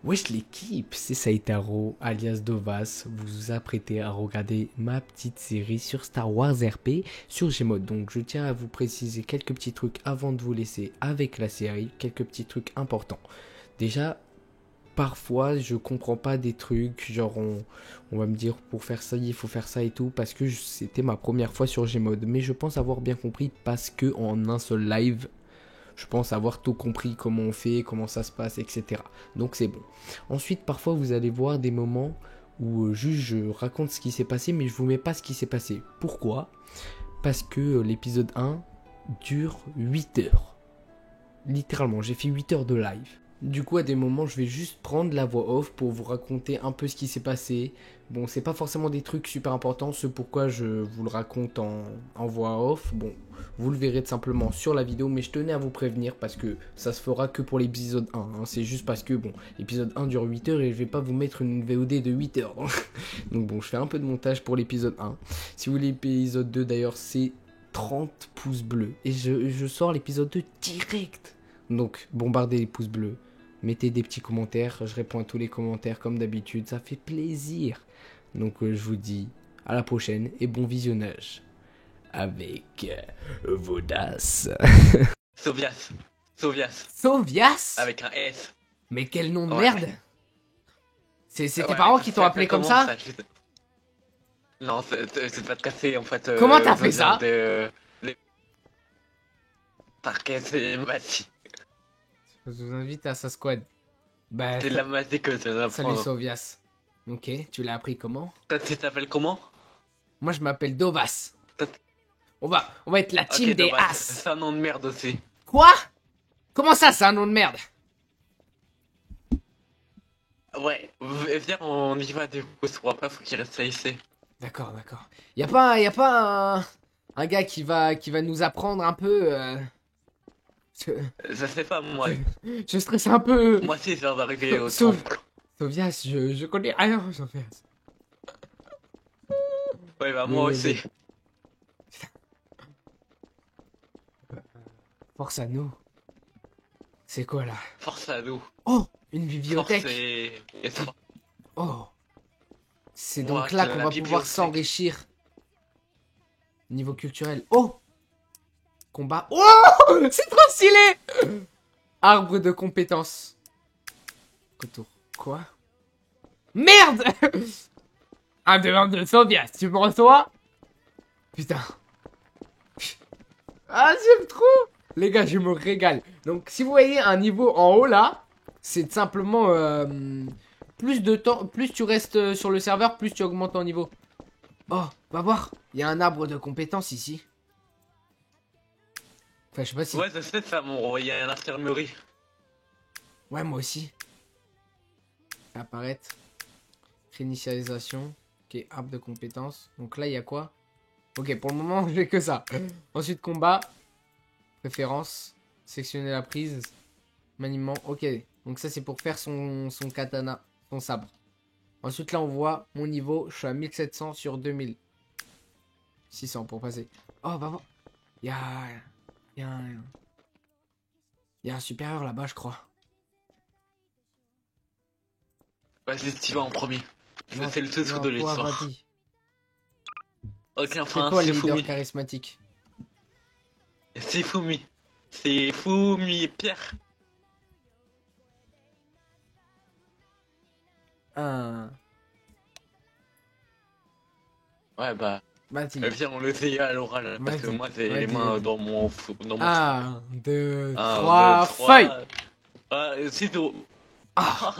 Wesh l'équipe, c'est Saitaro alias Dovas. Vous vous apprêtez à regarder ma petite série sur Star Wars RP sur Gmod. Donc je tiens à vous préciser quelques petits trucs avant de vous laisser avec la série, quelques petits trucs importants. Déjà, parfois je comprends pas des trucs, genre on va me dire pour faire ça il faut faire ça et tout, parce que c'était ma première fois sur Gmod. Mais je pense avoir bien compris parce que en un seul live, je pense avoir tout compris, comment on fait, comment ça se passe, etc. Donc c'est bon. Ensuite, parfois, vous allez voir des moments où juste je raconte ce qui s'est passé, mais je vous mets pas ce qui s'est passé. Pourquoi? Parce que l'épisode 1 dure 8 heures. Littéralement, j'ai fait 8 heures de live. Du coup, à des moments, je vais juste prendre la voix off pour vous raconter un peu ce qui s'est passé. Bon, c'est pas forcément des trucs super importants, ce pourquoi je vous le raconte en voix off. Bon, vous le verrez tout simplement sur la vidéo, mais je tenais à vous prévenir parce que ça se fera que pour l'épisode 1. Hein. C'est juste parce que, bon, l'épisode 1 dure 8 heures et je vais pas vous mettre une VOD de 8 heures. Donc bon, je fais un peu de montage pour l'épisode 1. Si vous voulez l'épisode 2, d'ailleurs, c'est 30 pouces bleus. Et je sors l'épisode 2 direct. Donc, bombardez les pouces bleus. Mettez des petits commentaires, je réponds à tous les commentaires comme d'habitude, ça fait plaisir. Donc je vous dis à la prochaine et bon visionnage avec Vodas. Sovias. Sovias. Sovias? Avec un S. Mais quel nom de Ouais. merde! C'est tes Ouais, parents qui t'ont ça appelé fait comme comment, ça? Non, c'est pas de café en fait. Comment t'as Ça fait vient ça? de. Parquet, c'est Mati. Je vous invite à sa squad. Bah, C'est de la Mati que tu vas salut apprendre. Sovias. Ok, tu l'as appris comment? Toi, tu t'appelles comment? Moi je m'appelle Dovas. Toi, On va être la team Ok, des dommage. As. C'est un nom de merde aussi. Quoi? Comment ça, c'est un nom de merde? Ouais, viens, on y va du coup. Après, faut qu'il reste ici. D'accord, d'accord. Y a pas un gars qui va nous apprendre un peu. Je, Je sais pas, moi. je stresse un peu. Moi aussi, je viens d'arriver au Sauf, temple. Sovias, je connais rien, Sovias. Ouais, bah, moi Mais aussi. force à nous. C'est quoi là? Force à nous. Oh, une Force bibliothèque. et toi. Oh, c'est Moi, donc là qu'on la va pouvoir bibliothèque. s'enrichir. Niveau culturel. Oh, combat. Oh, c'est trop stylé. Arbre de compétences. Retour. Quoi? Merde. Un de Sovias, tu me reçois? Putain. Ah, j'aime trop. Les gars, je me régale. Donc, si vous voyez un niveau en haut là, c'est simplement plus de temps, plus tu restes sur le serveur, plus tu augmentes ton niveau. Oh, va voir. Il y a un arbre de compétences ici. Enfin, je sais pas si. Ouais, je sais ça, mon. Il y a l'infirmerie. Ouais, moi aussi. Apparaître. Réinitialisation. Ok, arbre de compétences. Donc là, il y a quoi? Ok, pour le moment, j'ai que ça. Ensuite, combat. Préférence. Sectionner la prise. Maniement. Ok. Donc ça, c'est pour faire son katana. Son sabre. Ensuite, là, on voit mon niveau. Je suis à 1700 sur 2600 pour passer. Oh, bah bon. Il y a... Il y a un... Il y a un supérieur là-bas, je crois. Vas-y, tu vas en premier. Je fais le Il titre de l'histoire. Ok, C'est enfin, quoi le c'est leader Fumi. charismatique? C'est Fumi. C'est Fumi Pierre. Un... Ouais, bah, Vas-y. viens, on le fait à l'oral. Parce que Vas-y. moi, j'ai les Vas-y, mains vas-y. dans mon truc. Un, deux, 1, 2, trois, feuille! 3. C'est tout. Ah!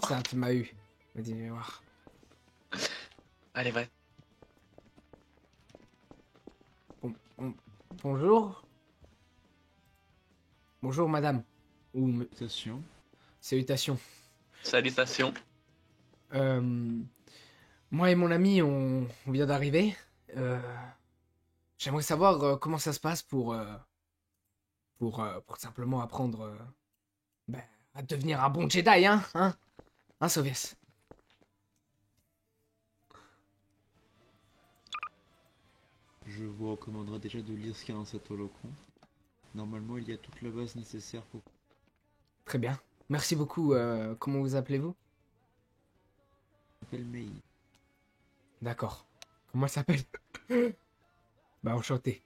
Ça, tu m'as eu. Vas-y, viens voir. Allez, va. Bon, bonjour. Bonjour, madame. Station. Salutations. Salutations. Euh, moi et mon ami, on vient d'arriver. Euh, J'aimerais savoir comment ça se passe pour simplement apprendre ben, à devenir un bon Jedi, hein? Hein, Soviet? Je vous recommanderais déjà de lire ce qu'il y a dans cet holocron. Normalement, il y a toute la base nécessaire pour... Très bien. Merci beaucoup. Comment vous appelez-vous? Je m'appelle Mei. D'accord. Comment elle s'appelle? Bah, enchanté.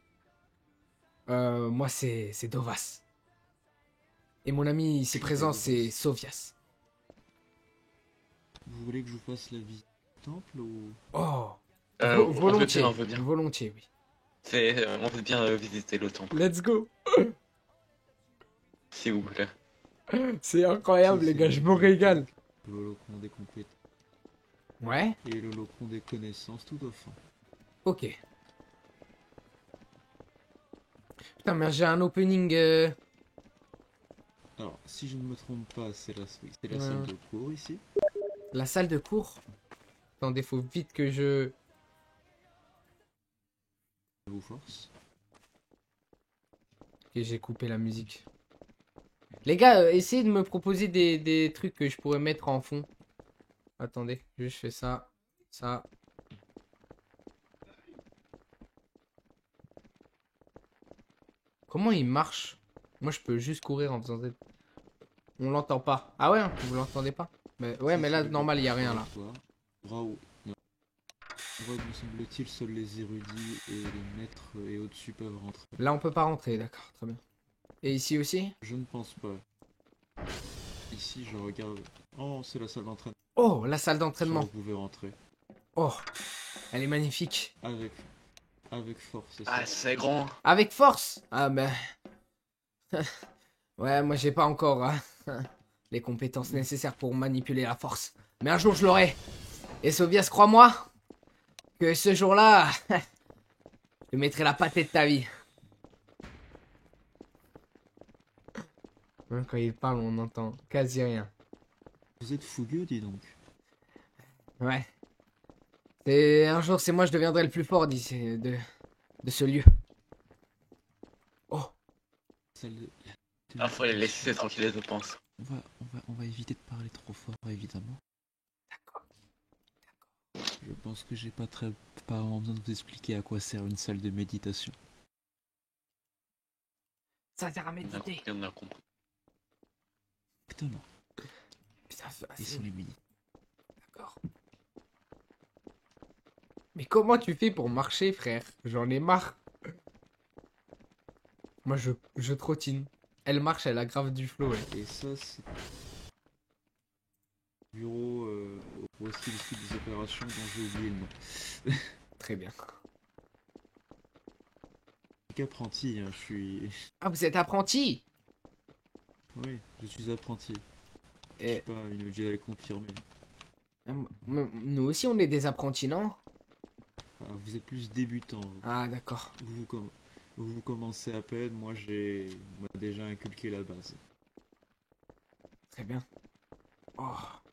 Moi, c'est Dovas. Et mon ami ici présent, c'est Sovias. Vous voulez que je vous fasse la visite du temple ou... Oh, On veut bien, volontiers. on veut bien. Volontiers, oui. On veut bien visiter le temple, Let's go. s'il vous plaît. C'est incroyable, Si, les c'est gars, je me magnifique. régale. Le locon des compétences Ouais, et le locon des connaissances tout au fond. ok. Putain, mais j'ai un opening. Alors, si je ne me trompe pas, oui, c'est la salle de cours ici. La salle de cours. Attendez, faut vite que je. Ça vous force. Ok, j'ai coupé la musique. Les gars, essayez de me proposer des trucs que je pourrais mettre en fond. Attendez, juste je fais ça. Ça. Comment il marche? Moi, je peux juste courir en faisant Z. On l'entend pas. Ah ouais, hein, vous l'entendez pas? Mais, ouais, Si, mais si, là, le normal, il y a gars, rien là. Bravo. Non. Bravo, me semble-t-il, seuls les érudits et les maîtres et au-dessus peuvent rentrer. Là, on peut pas rentrer, d'accord, très bien. Et ici aussi? Je ne pense pas. Ici, je regarde. Oh, c'est la salle d'entraînement. Oh, la salle Vous d'entraînement. pouvez rentrer. Oh, elle est magnifique. Avec force, c'est ça. Ah, c'est grand. Avec force. Ah ben. Ouais, moi j'ai pas encore les compétences nécessaires pour manipuler la force. Mais un jour je l'aurai. Et Sovias, crois-moi que ce jour-là, je mettrai la pâtée de ta vie. Même quand il parle, on entend quasi rien. Vous êtes fougueux, dis donc. Ouais. Et un jour, c'est moi, je deviendrai le plus fort d'ici, de ce lieu. Oh, Salle de... Ah, faut les laisser tranquilles, je pense. On va éviter de parler trop fort, évidemment. d'accord. Je pense que j'ai pas vraiment besoin de vous expliquer à quoi sert une salle de méditation. Ça sert à méditer. On a compris. Exactement. Putain, Et sont les mini. d'accord. Mais comment tu fais pour marcher, frère? J'en ai marre. Moi, je trottine. Elle marche, elle a grave du flow. Elle. Et ça, c'est... Bureau où est-ce qu'il discute des opérations dont j'ai oublié le nom. Très bien. Qu'apprenti, hein, je suis... Ah, vous êtes apprenti? Oui, je suis apprenti. Je Et, suis pas une Jedi confirmée. nous aussi, on est des apprentis, non? Ah, vous êtes plus débutant. Ah, d'accord. Vous commencez à peine, moi on m'a déjà inculqué la base. Très bien. Oh,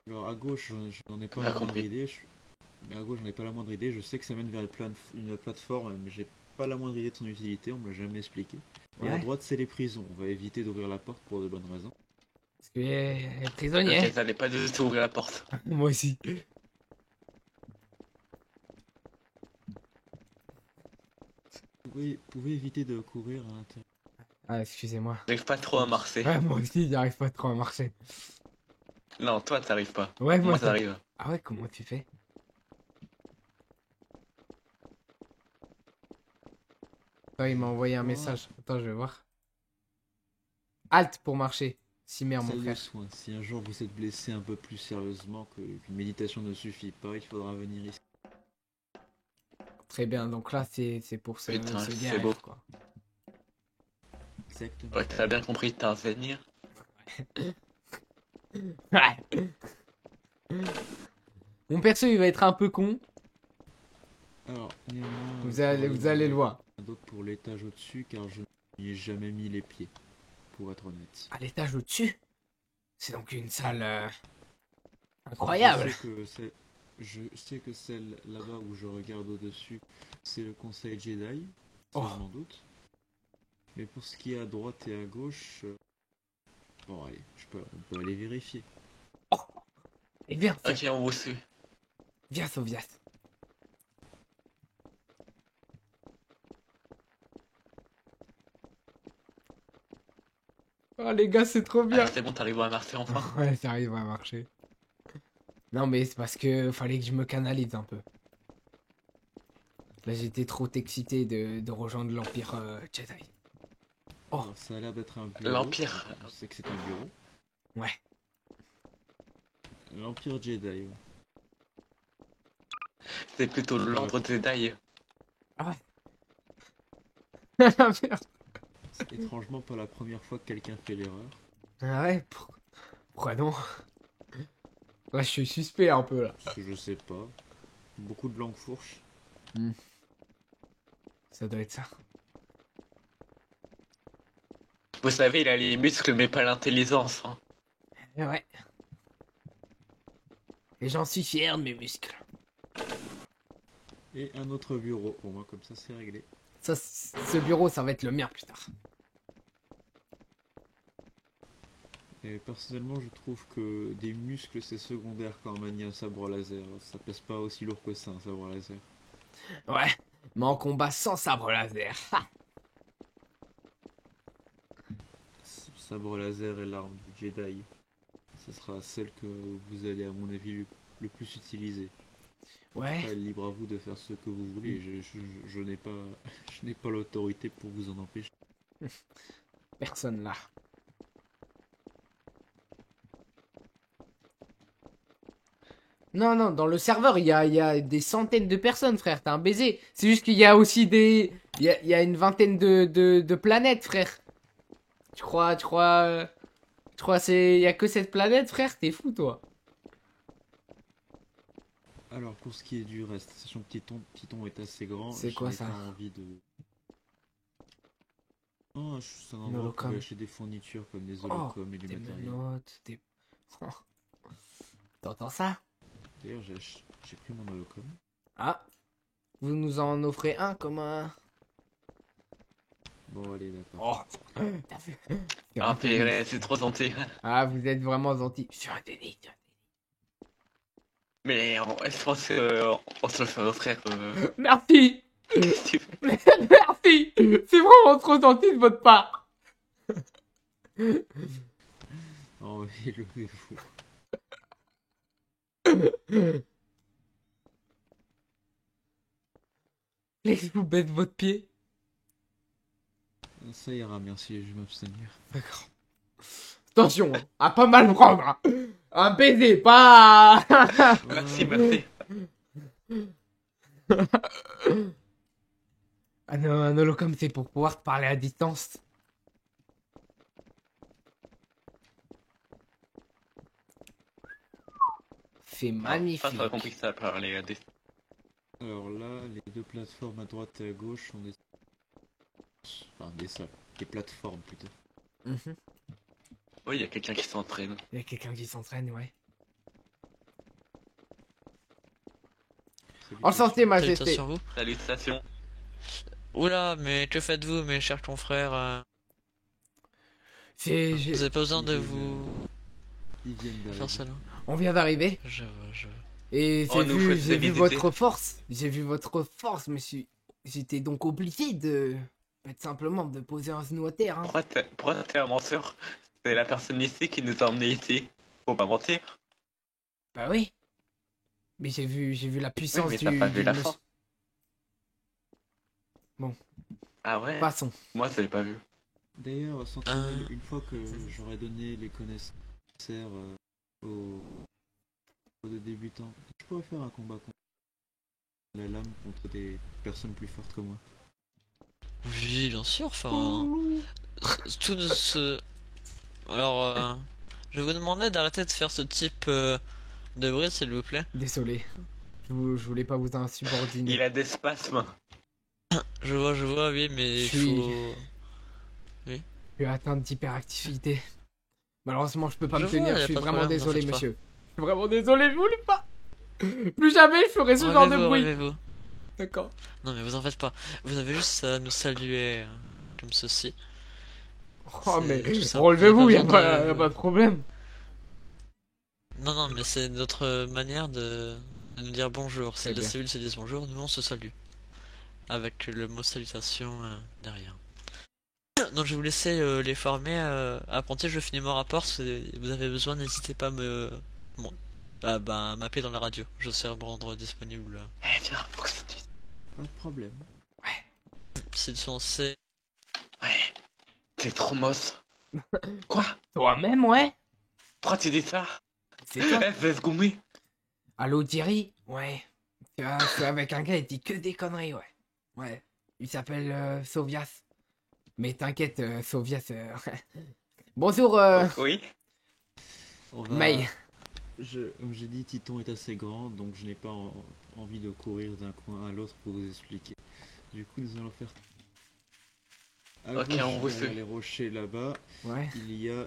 Alors à gauche, j'en ai pas On a la moindre compris. idée. Mais à gauche, j'en ai pas la moindre idée. Je sais que ça mène vers une plateforme, mais j'ai pas la moindre idée de son utilité. On me l'a jamais expliqué. Et à ouais. droite, c'est les prisons. On va éviter d'ouvrir la porte pour de bonnes raisons. Parce que est prisonnier. Ok, t'allais pas du tout ouvrir la porte. Moi aussi. Vous pouvez éviter de courir à l'intérieur. Ah, excusez-moi. J'arrive pas trop à marcher. Ouais, moi aussi, j'arrive pas trop à marcher. Non, toi, t'arrives pas. Ouais, Moi, ça arrive. Ah ouais, comment tu fais? Oh, il m'a envoyé un message. Attends, je vais voir. Alt pour marcher. Cimer, mon Salle de frère. soins. Si un jour vous êtes blessé un peu plus sérieusement, qu'une méditation ne suffit pas, il faudra venir ici. Très bien, donc là, c'est pour Putain, se c'est guérir, beau. quoi. Exactement. Ouais, t'as bien compris de t'invenir. Ouais. Mon perso, il va être un peu con. Alors, néanmoins, Vous allez le voir. d'autre pour l'étage au-dessus, car je n'y ai jamais mis les pieds, pour être honnête. À l'étage au-dessus. C'est donc une salle incroyable. Je sais que celle là-bas où je regarde au-dessus, c'est le conseil Jedi, ça Oh. je m'en doute. Mais pour ce qui est à droite et à gauche, bon allez, on peut aller vérifier. Et viens, Ok, on vous suit. viens, Sovias. Oh les gars, c'est trop bien. Ah, c'est bon, t'arrives à marcher enfin. Ouais, ça arrive à marcher. Non, mais c'est parce que fallait que je me canalise un peu. Là, j'étais trop excité de rejoindre l'Empire Jedi. Oh. Alors, ça a l'air d'être un bureau. L'Empire. Je sais que c'est un bureau. Ouais. L'Empire Jedi. Ouais. C'est plutôt l'ordre Jedi. Ah ouais. Merde. C'est étrangement pas la première fois que quelqu'un fait l'erreur. Ah ouais, pourquoi non? Là, je suis suspect un peu, là. Parce que je sais pas. Beaucoup de langues fourches. Ça doit être ça. Vous savez, il a les muscles mais pas l'intelligence. Hein. Et ouais. Et j'en suis fier de mes muscles. Et un autre bureau pour moi, comme ça c'est réglé. Ça, ce bureau, ça va être le mien plus tard. Et personnellement, je trouve que des muscles c'est secondaire quand on manie un sabre laser. Ça pèse pas aussi lourd que ça, un sabre laser. Ouais, mais en combat sans sabre laser. Ha. Sabre laser est l'arme du Jedi. Ce sera celle que vous allez, à mon avis, le plus utiliser. Ouais. Après, libre à vous de faire ce que vous voulez. Je n'ai pas, je n'ai pas l'autorité pour vous en empêcher. Personne là. Non, non, dans le serveur, il y a des centaines de personnes, frère. T'as un baiser. C'est juste qu'il y a aussi des... Il y a une vingtaine de planètes, frère. Tu crois... Il y a que cette planète, frère? T'es fou, toi. Alors, pour ce qui est du reste, sachant que Titon est assez grand, C'est je quoi n'ai ça? pas envie de... Oh, c'est un Une endroit où vous holocom. pouvez acheter des fournitures comme des holocoms et du Des matériel. menottes, des... T'entends ça? D'ailleurs, j'ai pris mon holocom. Ah. Vous nous en offrez un comme un... Bon, allez, d'accord. Oh. T'as vu? Ah, purée, c'est trop gentil. Ah, vous êtes vraiment gentil. Je suis un déni. Mais je pense qu'on se le fait offrir. Merci. Qu'est-ce que tu fais? Merci. C'est vraiment trop gentil de votre part. Oh, élevez-vous. Laissez-vous baisse votre pied. Ça ira, merci, je vais m'abstenir. D'accord. Attention, à pas mal prendre. Hein. Un baiser, pas... Merci, merci. Ah non, un holocom, c'est pour pouvoir te parler à distance. C'est magnifique. Ça, j'aurais compris que ça parlait à des... Alors là, les deux plateformes à droite et à gauche sont des... Enfin, des salles. Des plateformes, plutôt. Mhm. Oui, il y a quelqu'un qui s'entraîne. Il y a quelqu'un qui s'entraîne, ouais. Enchanté, Salutations majesté. sur vous. Salutations. Oula, mais que faites-vous, mes chers confrères? Vous avez pas besoin de vous Ils viennent faire d'arriver. ça là? On vient d'arriver. Je vois. Et Oh, nous faites j'ai vu visiter. votre force. J'ai vu votre force, monsieur. J'étais donc obligé de... simplement de poser un genou à terre. Hein. Pourquoi t'es un menteur? C'est la personne ici qui nous a emmenés ici. Faut pas mentir. Bah oui. Mais j'ai vu la puissance mais du... t'as pas vu du la monsieur. fin. Ah ouais? Passons. Moi, je l'ai pas vu. D'ailleurs, Sentinelle, une fois que j'aurai donné les connaissances nécessaires aux débutants, je pourrais faire un combat contre la lame contre des personnes plus fortes que moi. Oui, bien sûr, enfin... Tout de ce... Alors, je vous demandais d'arrêter de faire ce type de bruit, s'il vous plaît. Désolé. Je voulais pas vous insubordiner. Il a des spasmes. Je vois, oui, mais il Je suis- faut... Je suis atteint d'hyperactivité. Malheureusement, je peux pas Je me tenir. vois, y a Je suis pas de vraiment problème, désolé, t'en faites pas. monsieur. Je suis vraiment désolé, je voulais pas. Plus jamais je ferai ce genre de Relevez-vous, bruit. relevez-vous. D'accord. Non, mais vous en faites pas. Vous avez juste à nous saluer comme ceci. Oh, C'est mais tout simple. relevez-vous, Vous y avez a pas besoin pas, y a pas de problème. Non, mais c'est notre manière de nous dire bonjour. Très Si les bien. civils se disent bonjour, nous on se salue. Avec le mot salutation derrière. Donc je vais vous laisser les former. Apprentis, je finis mon rapport. Si vous avez besoin, n'hésitez pas à me... Bon, bah, m'appeler dans la radio. Je serai me rendre disponible. Eh, viens, faut que ça te dise. Pas de problème. C'est censé... Ouais, t'es trop moche. Quoi? Toi-même, ouais. Pourquoi tu dis ça? C'est toi. Eh, fais gommer. Allô, Thierry? Ouais. Tu vois, je suis avec un gars, il dit que des conneries, ouais. Ouais. Il s'appelle Sovias. Mais t'inquiète, Sovias. Bonjour, Oui? On va... May. Comme j'ai dit, Titon est assez grand, donc je n'ai pas envie de courir d'un coin à l'autre pour vous expliquer. Du coup, nous allons faire... À Ok, gauche, on vous derrière suit. les rochers là-bas, Ouais. il y a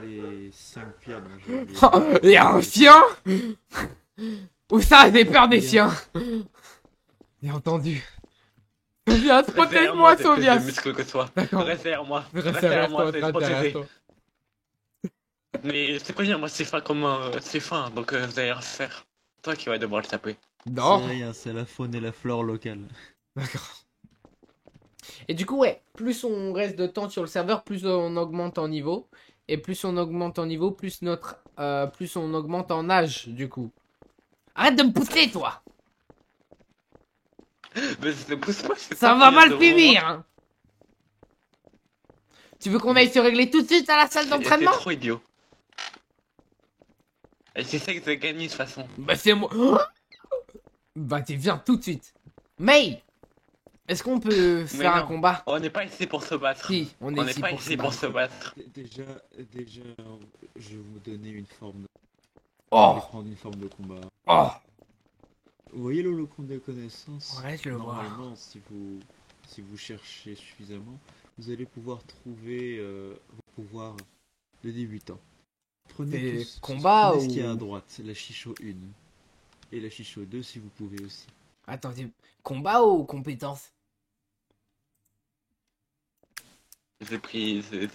les 5 pierres dont j'ai oublié. Oh, il y a un chien? Où ça, j'ai peur des chiens? J'ai entendu. Sovias, protège-moi, T'es plus de Sovias. muscles que toi. D'accord. Reste derrière moi. Reste derrière moi, derrière toi, c'est derrière protégé. toi. Mais c'est pas bien, moi c'est fin comme c'est fin, donc vous allez rien faire. Toi qui vas devoir le taper. Non. C'est rien, c'est la faune et la flore locale. D'accord. Et du coup, ouais, plus on reste de temps sur le serveur, plus on augmente en niveau. Et plus on augmente en niveau, plus plus on augmente en âge, du coup. Arrête de me pousser, toi! Mais pousse-moi, c'est Ça toi va qui mal viens de finir, hein. Tu veux qu'on aille se régler tout de suite à la salle T'es d'entraînement? trop idiot. Et c'est ça que t'as gagné de toute façon. Bah c'est moi. Bah tu viens tout de suite. May! Est-ce qu'on peut faire un non. combat? On n'est pas ici pour se battre. Si, on est On n'est ici pas pour se ici pour battre. se battre. Déjà, je vais vous donner une forme de... Je Oh! vais prendre une forme de combat. Oh! Vous voyez l'holocron des connaissances? Ouais, je le vois. Normalement, si vous cherchez suffisamment, vous allez pouvoir trouver vos pouvoirs de débutant. Prenez C'est combat prenez ce qu'il y a à ou- droite, la Chicho 1. Et la Chicho 2 si vous pouvez aussi. Attendez, combat ou compétence? J'ai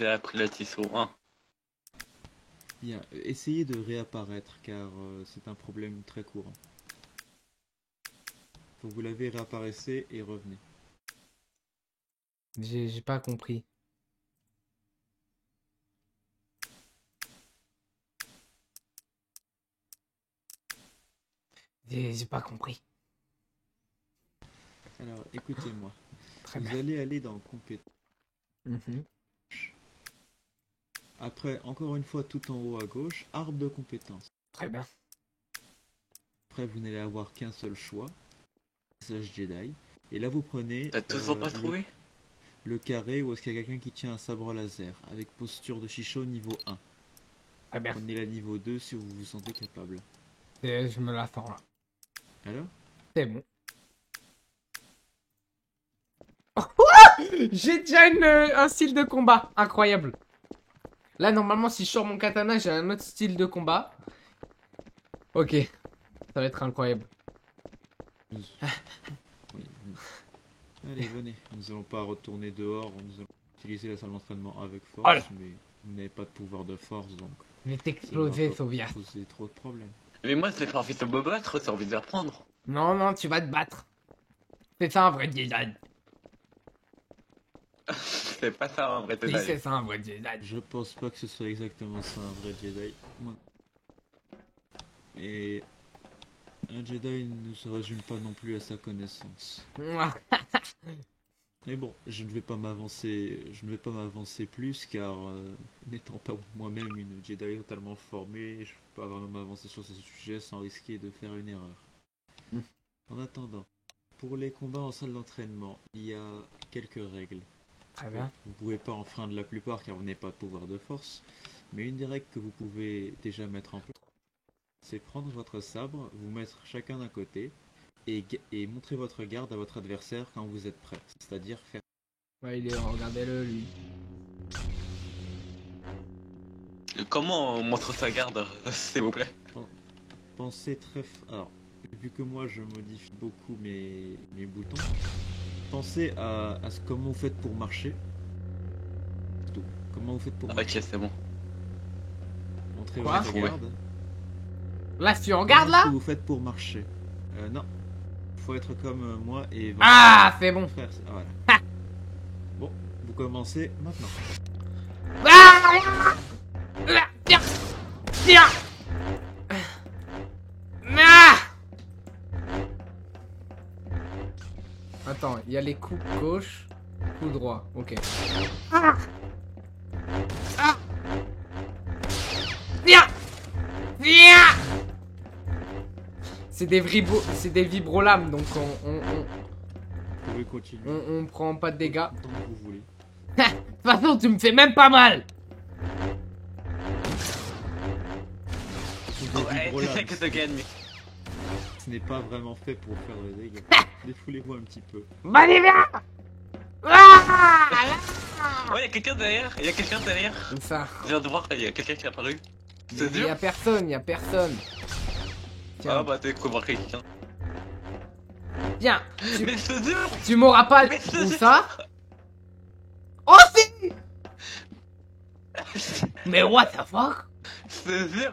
appris la Tissot 1. Bien, essayez de réapparaître car c'est un problème très courant. Faut que vous l'avez réapparaissez et revenez. J'ai pas compris. J'ai pas compris. Alors, écoutez-moi. Très Vous bien. allez aller dans compétences. Mhm. Après, encore une fois, tout en haut à gauche, arbre de compétences. Très bien. Après, vous n'allez avoir qu'un seul choix. Slash Jedi. Et là, vous prenez T'as toujours pas trouvé? le carré où est-ce qu'il y a quelqu'un qui tient un sabre laser avec posture de Chicho niveau 1. Très bien. Prenez la niveau 2 si vous vous sentez capable. Je me la sens là. Alors? C'est bon. J'ai déjà un style de combat incroyable. Là, normalement, si je sors mon katana, j'ai un autre style de combat. Ok. Ça va être incroyable. Oui. Allez, venez. Nous allons pas retourner dehors. Nous allons utiliser la salle d'entraînement avec force. Allez. Mais vous n'avez pas de pouvoir de force, donc Je vais ça t'exploser, va pas Sovias. poser trop de problèmes. Mais moi j'ai pas envie de me battre, j'ai envie d'apprendre. Non, non, tu vas te battre. C'est ça un vrai Jedi. C'est pas ça un vrai Oui, Jedi. c'est ça un vrai Jedi. Je pense pas que ce soit exactement ça un vrai Jedi. Moi. Et un Jedi ne se résume pas non plus à sa connaissance. Mais bon, je ne vais pas m'avancer plus car n'étant pas moi-même une Jedi totalement formée, je ne peux pas vraiment m'avancer sur ce sujet sans risquer de faire une erreur. En attendant, pour les combats en salle d'entraînement, il y a quelques règles. Très bien. Vous pouvez pas enfreindre la plupart car vous n'avez pas de pouvoir de force, mais une des règles que vous pouvez déjà mettre en place, c'est prendre votre sabre, vous mettre chacun d'un côté et montrer votre garde à votre adversaire quand vous êtes prêt. C'est-à-dire faire... Ouais, regardez-le, lui. Comment on montre sa garde, s'il vous plaît? Pensez très... Alors, vu que moi je modifie beaucoup mes boutons, pensez à comment vous faites pour marcher. C'est tout. Comment vous faites pour marcher. Ok, c'est bon. Montrez Quoi votre Ouais. garde. Là, tu regardes Comment est-ce là? que vous faites pour marcher. Non. Faut être comme moi et votre Ah, c'est bon. frère. Ah, voilà. Bon. Vous commencez maintenant. Ah! Tiens! Tiens! Ah! Attends, il y a les coups gauche, coup droit, ok. Ah! Ah! Viens! Viens! C'est des vibrolames, donc Vous pouvez continuer. on prend pas de dégâts. Tant que vous voulez. De toute façon, tu me fais même pas mal! Ce sont des Ouais, tu vibrolames. sais que tu gagnes. Ce n'est pas vraiment fait pour faire des dégâts. Défoulez-vous un petit peu. Allez, viens! Ah! Ouais, y'a quelqu'un derrière. Y'a quelqu'un derrière. Comme ça. Je viens de voir, y'a quelqu'un qui est apparu. C'est Il y a dur. personne, il y a personne. Tiens, Ah bah t'es quoi voir quelqu'un. viens. Mais c'est dur. Tu m'auras pas. Mais Où ça? Oh, si! Mais what the fuck? C'est dur.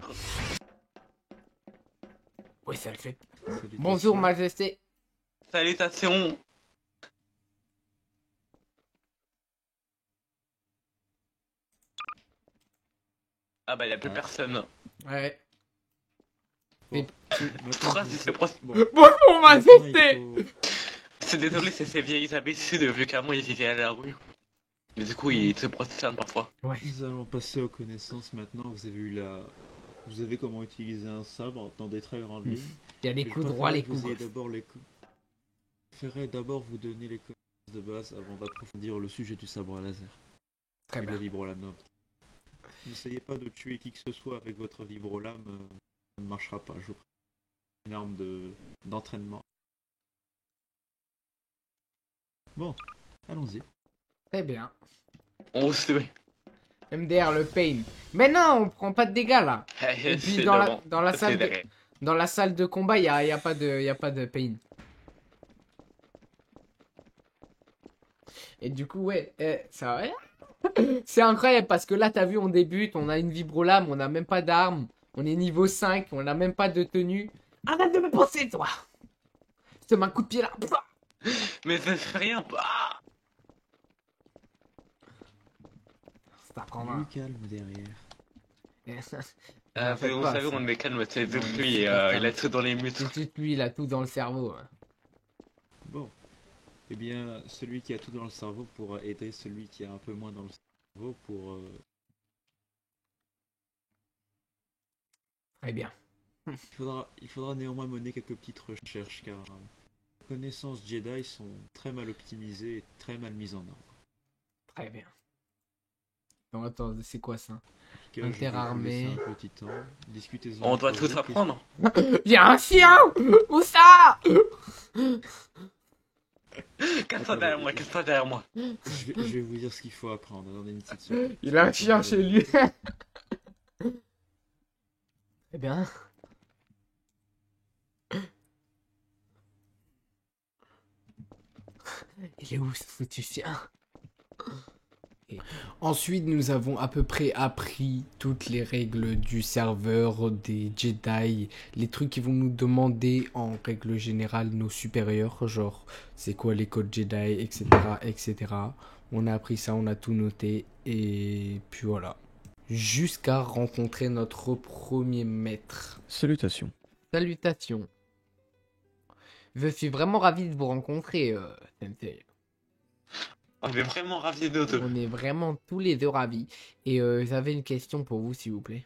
Oui, ça le fait. Salutations. Bonjour, majesté. Salutations. Ah bah y'a plus Ah. personne. Ouais. Pourquoi c'est proche. Bon. Bonjour, majesté. Maintenant, il faut- C'est désolé, c'est ces vieilles habitudes vu qu'avant ils vivaient à la rue. Mais du coup ils se prosternent parfois. Nous allons passer aux connaissances maintenant. Vous avez comment utiliser un sabre dans des très grandes lignes. Il y a les Je coups droits, les préférerais coups que vous ayez gauche. d'abord les coups. Je préférerais d'abord vous donner les connaissances de base avant d'approfondir le sujet du sabre à laser. Très Et de la bien. vibrolame. N'essayez pas de tuer qui que ce soit avec votre vibrolame, ça ne marchera pas. Je vous préviens. Une arme d'entraînement. Bon, allons-y. Très bien. On se met. MDR, le pain. Mais non, on prend pas de dégâts là. Et puis C'est dans devant. la C'est salle de, derrière. dans la salle de combat, il y a pas de pain. Et du coup, ouais, ça va. C'est incroyable parce que là, t'as vu, on débute, on a une vibrolame, on a même pas d'armes, on est niveau 5, on a même pas de tenue. Arrête de me penser, toi! Je te mets un coup de pied là. Mais ça fait rien. Ah Ça prendra. Plus calme derrière. Faites on pas, savait, ça. on est calme, c'est Non, juste mais lui, c'est pas il a ça. tout dans les muscles. Tout de suite, lui, il a tout dans le cerveau. hein. Bon. Eh bien, celui qui a tout dans le cerveau pourra aider celui qui a un peu moins dans le cerveau pour... Très bien. Il faudra néanmoins mener quelques petites recherches car les connaissances Jedi sont très mal optimisées et très mal mises en œuvre. Très bien. Non, attends, c'est quoi ça? En tout cas, je vais vous Interarmé. laisser un petit temps. Discutez-en. On doit entre tout vous. apprendre. Il y a un chien! Où ça? Casse-toi derrière moi, casse-toi derrière moi. Je vais vous dire ce qu'il faut apprendre. Attendez une petite seconde. Il a un chien chez lui. Eh bien. Il est où ce foutu chien? Ensuite, nous avons à peu près appris toutes les règles du serveur, des Jedi, les trucs qui vont nous demander en règle générale nos supérieurs, genre c'est quoi les codes Jedi, etc., etc. On a appris ça, on a tout noté, et puis voilà. Jusqu'à rencontrer notre premier maître. Salutations. Salutations. Je suis vraiment ravi de vous rencontrer, Sensei. On est vraiment ravis de deux. On est vraiment tous les deux ravis. Et j'avais une question pour vous, s'il vous plaît.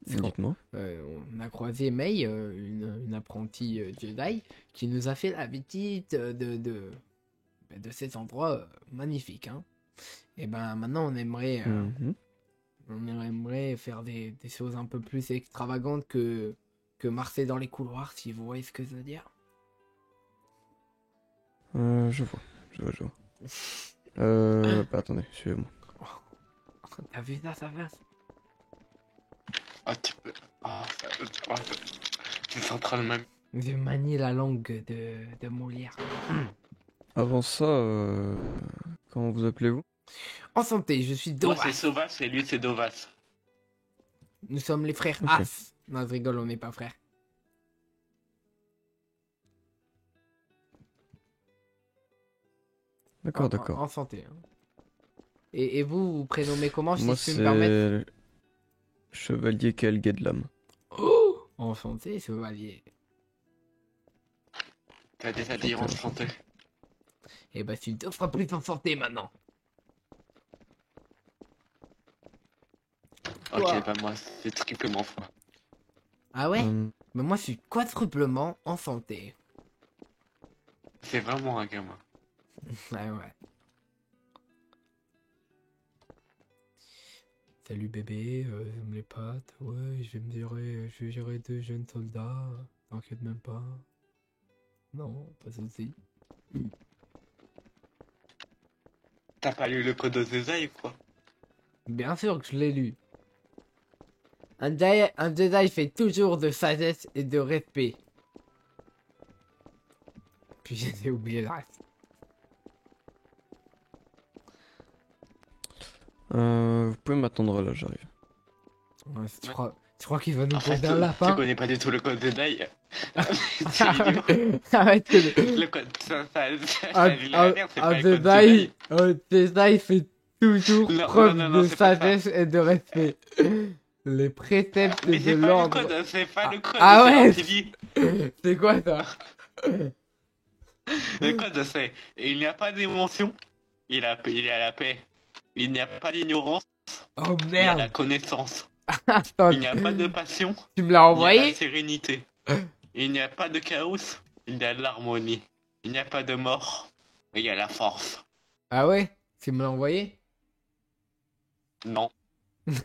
Dites-moi. On a croisé Mei, une apprentie Jedi, qui nous a fait la visite de ces endroits magnifiques. Hein. Et ben maintenant, Mhm. on aimerait faire des choses un peu plus extravagantes que marcher dans les couloirs, si vous voyez ce que je veux dire. Je vois. Bah, attendez, suivez-moi. T'as vu ça, ça va? Ah, tu peux. Ah, c'est central même. Je manie la langue de Molière. Avant ça, comment vous appelez-vous? En santé, je suis Moi c'est Dovas. Sauvas et lui c'est Dovas. Nous sommes les frères Ok. As. Non, je rigole, on n'est pas frères. D'accord, d'accord. En santé. Hein. Et vous, vous prénommez comment, si Moi, je peux me permettre? c'est Chevalier Kelgedlam. Oh, en santé, chevalier. T'as déjà dit en santé. Eh ben, tu ne te feras plus en santé maintenant. Ok, Quoi bah moi, c'est triplement fois. Ah ouais? Hum, Mais moi, je suis quadruplement en santé. C'est vraiment un gamin. Ouais, ouais. Salut bébé, j'aime les pâtes. Ouais, je vais gérer 2 jeunes soldats. T'inquiète même pas. Non, pas de soucis. T'as pas lu le code de Zézaï ou quoi? Bien sûr que je l'ai lu. Un Jedi fait toujours de sagesse et de respect. Puis j'ai oublié le reste. Vous pouvez m'attendre là, j'arrive. Ouais, tu crois qu'il va nous En fait, poser un tu lapin? connais pas du tout le code Zézaï. C'est idiot. Arrête que Le code, ça dit la merde, c'est pas un le code Jedi. Jedi, un Jedi fait toujours Non, preuve non, non, non, de c'est pas ça. sagesse et de respect. Les préceptes Mais de c'est pas le l'ordre. code, c'est pas le code. Ah c'est ouais. l'amphibie. C'est quoi ça? Le code, c'est il n'y a pas d'émotion, il y a la paix. Il n'y a pas d'ignorance, Oh il y a la merde. connaissance. Attends, Il n'y a pas de passion, tu me l'as il y a la envoyé? sérénité. Il n'y a pas de chaos, il y a de l'harmonie. Il n'y a pas de mort, il y a la force. Ah ouais? Tu me l'as envoyé? Non.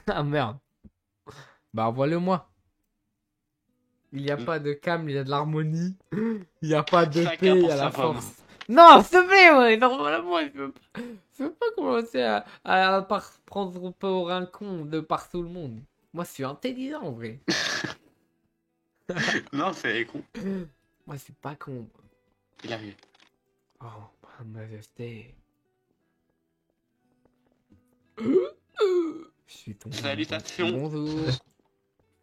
Ah merde. Bah envoie-le-moi. Il n'y a Mm. pas de calme, il y a de l'harmonie. Il n'y a pas de Chacun paix, il y pour a la sa pomme. force. Non, s'il te plaît, ouais, normalement, je veux pas commencer prendre pour un con de par tout le monde. Moi, je suis intelligent, en vrai. Non, c'est con. Moi, je suis pas con. Il arrive. Oh, majesté. Je suis tombé. Salutations. Bonjour.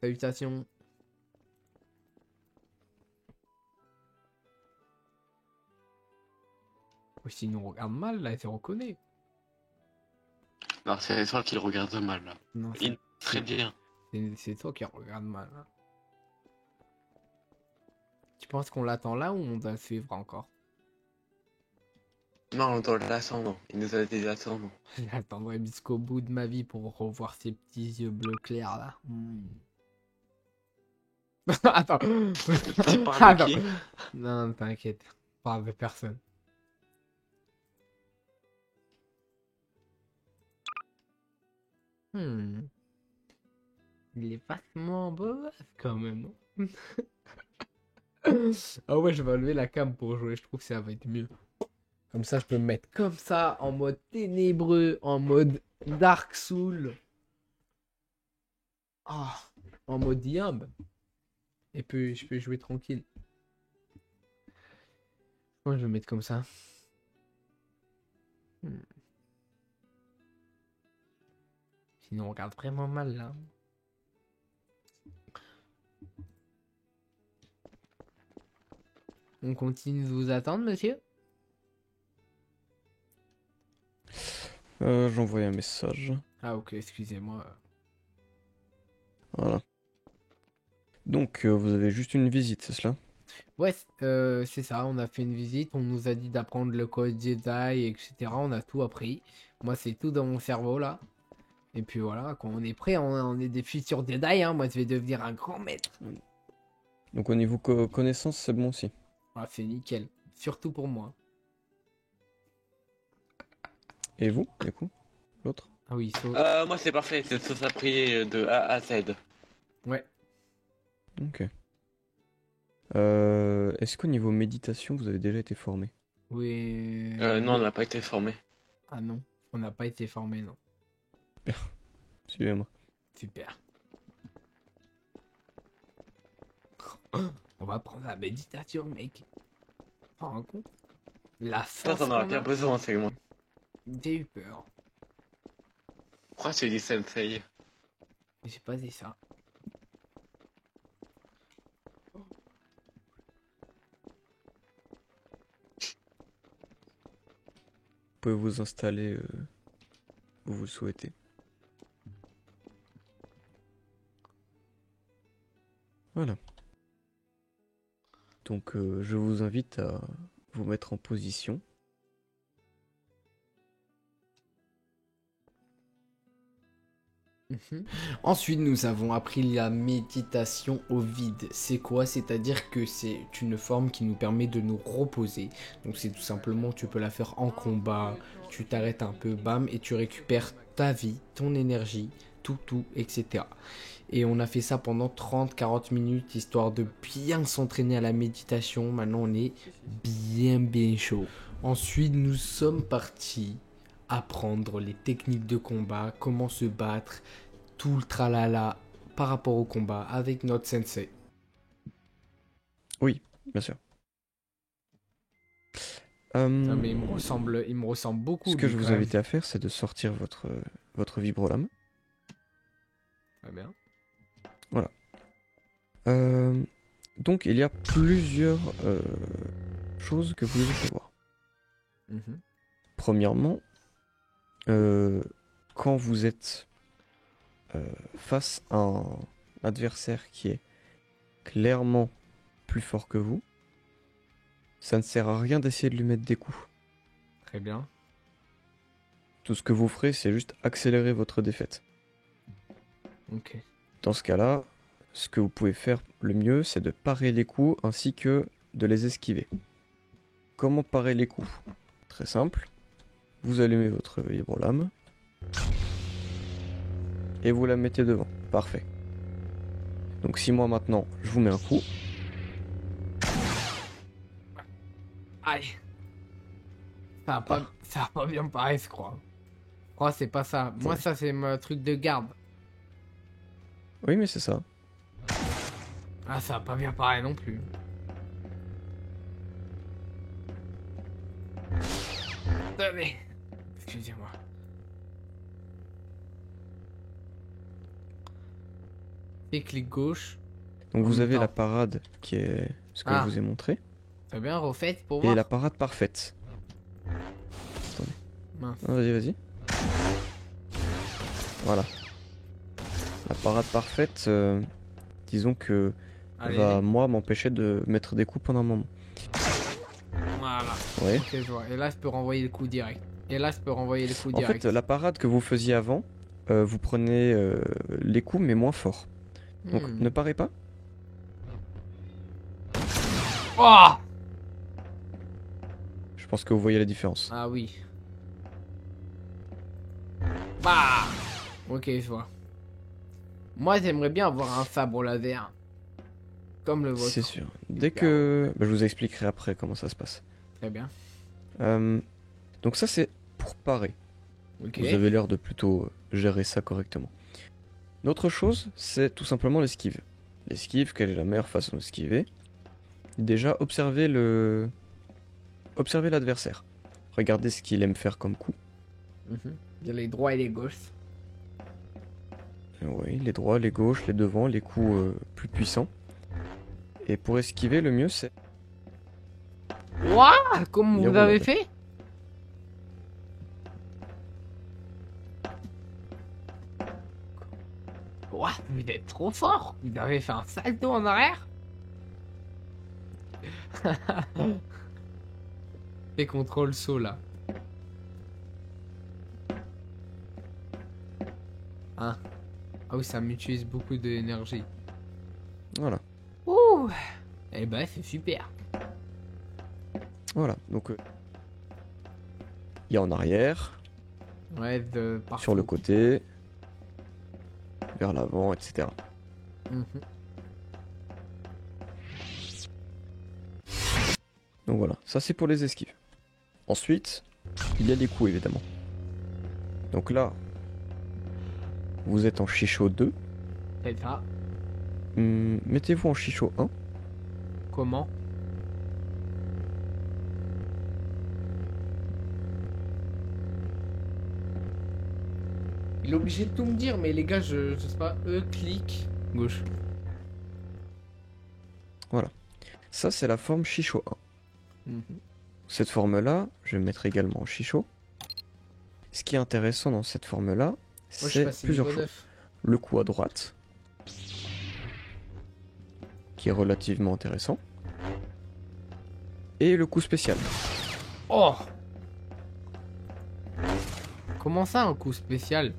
Salutations. Oh, s'il nous regarde mal, là, je reconnais. Non, c'est toi qui le regarde mal là. Non, Très bien. c'est toi qui regarde mal. Hein. Tu penses qu'on l'attend là ou on doit le suivre encore? Non, on doit l'attendre. Il nous a dit d'attendre. J'attendrai jusqu'au bout de ma vie pour revoir ces petits yeux bleus clairs là. Hmm. Attends. Tu parles de Attends. qui? Non, t'inquiète. Je parle de personne. Hmm. Il est vachement beau quand même. Non. Ah ouais, je vais enlever la cam pour jouer. Je trouve que ça va être mieux. Comme ça, je peux me mettre comme ça, en mode ténébreux, en mode Dark Soul. Ah, en mode Diable. Et puis, je peux jouer tranquille. Moi, je vais me mettre comme ça. Hmm. Sinon, on regarde vraiment mal là. On continue de vous attendre, monsieur? J'envoie un message. Ah, ok, excusez-moi. Voilà. Donc, vous avez juste une visite, c'est cela? Ouais, c'est ça, on a fait une visite, on nous a dit d'apprendre le code Jedi, etc. On a tout appris. Moi, c'est tout dans mon cerveau là. Et puis voilà, quand on est prêt, on est des futurs Jedi, hein. Moi, je vais devenir un grand maître. Donc, au niveau connaissance, c'est bon aussi. Ah, c'est nickel. Surtout pour moi. Et vous, du coup? L'autre? Ah oui, Moi c'est parfait, c'est tout appris de A à Z. ouais. Ok. Est-ce qu'au niveau méditation, vous avez déjà été formé? Oui. Non, on n'a pas été formé. Ah non, on n'a pas été formé, non. Suivez-moi. Super. On va prendre la méditation, mec. T'en rends compte? La Toi, force t'en auras qu'on bien a. besoin, c'est moi. J'ai eu peur. Pourquoi tu dis sensei? J'ai pas dit ça. pouvez vous installer où vous le souhaitez. Voilà. Donc je vous invite à vous mettre en position. Ensuite, nous avons appris la méditation au vide. C'est quoi? C'est-à-dire que c'est une forme qui nous permet de nous reposer. Donc c'est tout simplement, tu peux la faire en combat, tu t'arrêtes un peu, bam, et tu récupères ta vie, ton énergie, tout, etc. Et on a fait ça pendant 30-40 minutes, histoire de bien s'entraîner à la méditation. Maintenant, on est bien chaud. Ensuite, nous sommes partis apprendre les techniques de combat, comment se battre, tout le tralala par rapport au combat avec notre sensei. Oui, bien sûr. Non, mais il me ressemble beaucoup. Ce que lui, je quand vous même. invite à faire, c'est de sortir votre vibrolame. Très bien. Donc il y a plusieurs choses que vous devez savoir. Mhm. Premièrement, quand vous êtes face à un adversaire qui est clairement plus fort que vous, ça ne sert à rien d'essayer de lui mettre des coups. Très bien. Tout ce que vous ferez, c'est juste accélérer votre défaite. Ok. Dans ce cas-là, ce que vous pouvez faire le mieux, c'est de parer les coups ainsi que de les esquiver. Comment parer les coups? Très simple. Vous allumez votre vibrolame et vous la mettez devant. Parfait. Donc si moi maintenant, je vous mets un coup, Aïe. Ça va pas bien pareil, je crois. Je crois que c'est pas ça. Moi, ça, c'est mon truc de garde. oui mais c'est ça. Ah, ça va pas bien pareil non plus. Attendez. Excusez-moi. Et clic gauche. Donc En vous même avez temps. la parade qui est ce que Ah. je vous ai montré Très bien, refaites pour et voir. la parade parfaite. Mince. Ah, vas-y. Voilà. La parade parfaite, disons que Allez, va moi m'empêcher de mettre des coups pendant un moment. voilà. Ouais. Ok, je vois. Et là, je peux renvoyer le coup direct. En fait, la parade que vous faisiez avant, vous prenez les coups mais moins fort. Donc ne parez pas. Oh! Je pense que vous voyez la différence. Ah oui. Bah! Ok, je vois. Moi, j'aimerais bien avoir un sabre laser. Comme le vôtre. C'est sûr. Dès que... je vous expliquerai après comment ça se passe. Très bien. Donc ça c'est pour parer. Ok. Vous avez l'air de plutôt gérer ça correctement. L'autre chose, c'est tout simplement l'esquive. L'esquive, quelle est la meilleure façon d'esquiver? Déjà, observez l'adversaire. Regardez ce qu'il aime faire comme coup. Mhm. Il y a les droits et les gauches. Oui, les droits, les gauches, les devants, les coups plus puissants. Et pour esquiver, le mieux c'est... Ouah! Comme Les vous avez roulades. fait? Ouah, vous êtes trop fort! Vous avez fait un salto en arrière? Les contrôles saut là. Hein? Ah oui, ça m'utilise beaucoup d'énergie. Voilà. Ouh! Eh ben, c'est super. Voilà. Donc, il y a en arrière, Ouais, de partout. sur le côté, vers l'avant, etc. Mhm. Donc voilà, ça c'est pour les esquives. Ensuite, il y a les coups évidemment. Donc là, vous êtes en Chicho 2. C'est ça. Mettez-vous en Chicho 1. Comment? Il est obligé de tout me dire, mais les gars, je sais pas, clic, gauche. Ça c'est la forme Chicho 1. Mhm. Cette forme-là, je vais mettre également en Chicho. Ce qui est intéressant dans cette forme-là, Moi, je suis c'est passé plusieurs niveau choses. 9. Le coup à droite, qui est relativement intéressant, et le coup spécial. Oh! Comment ça, un coup spécial?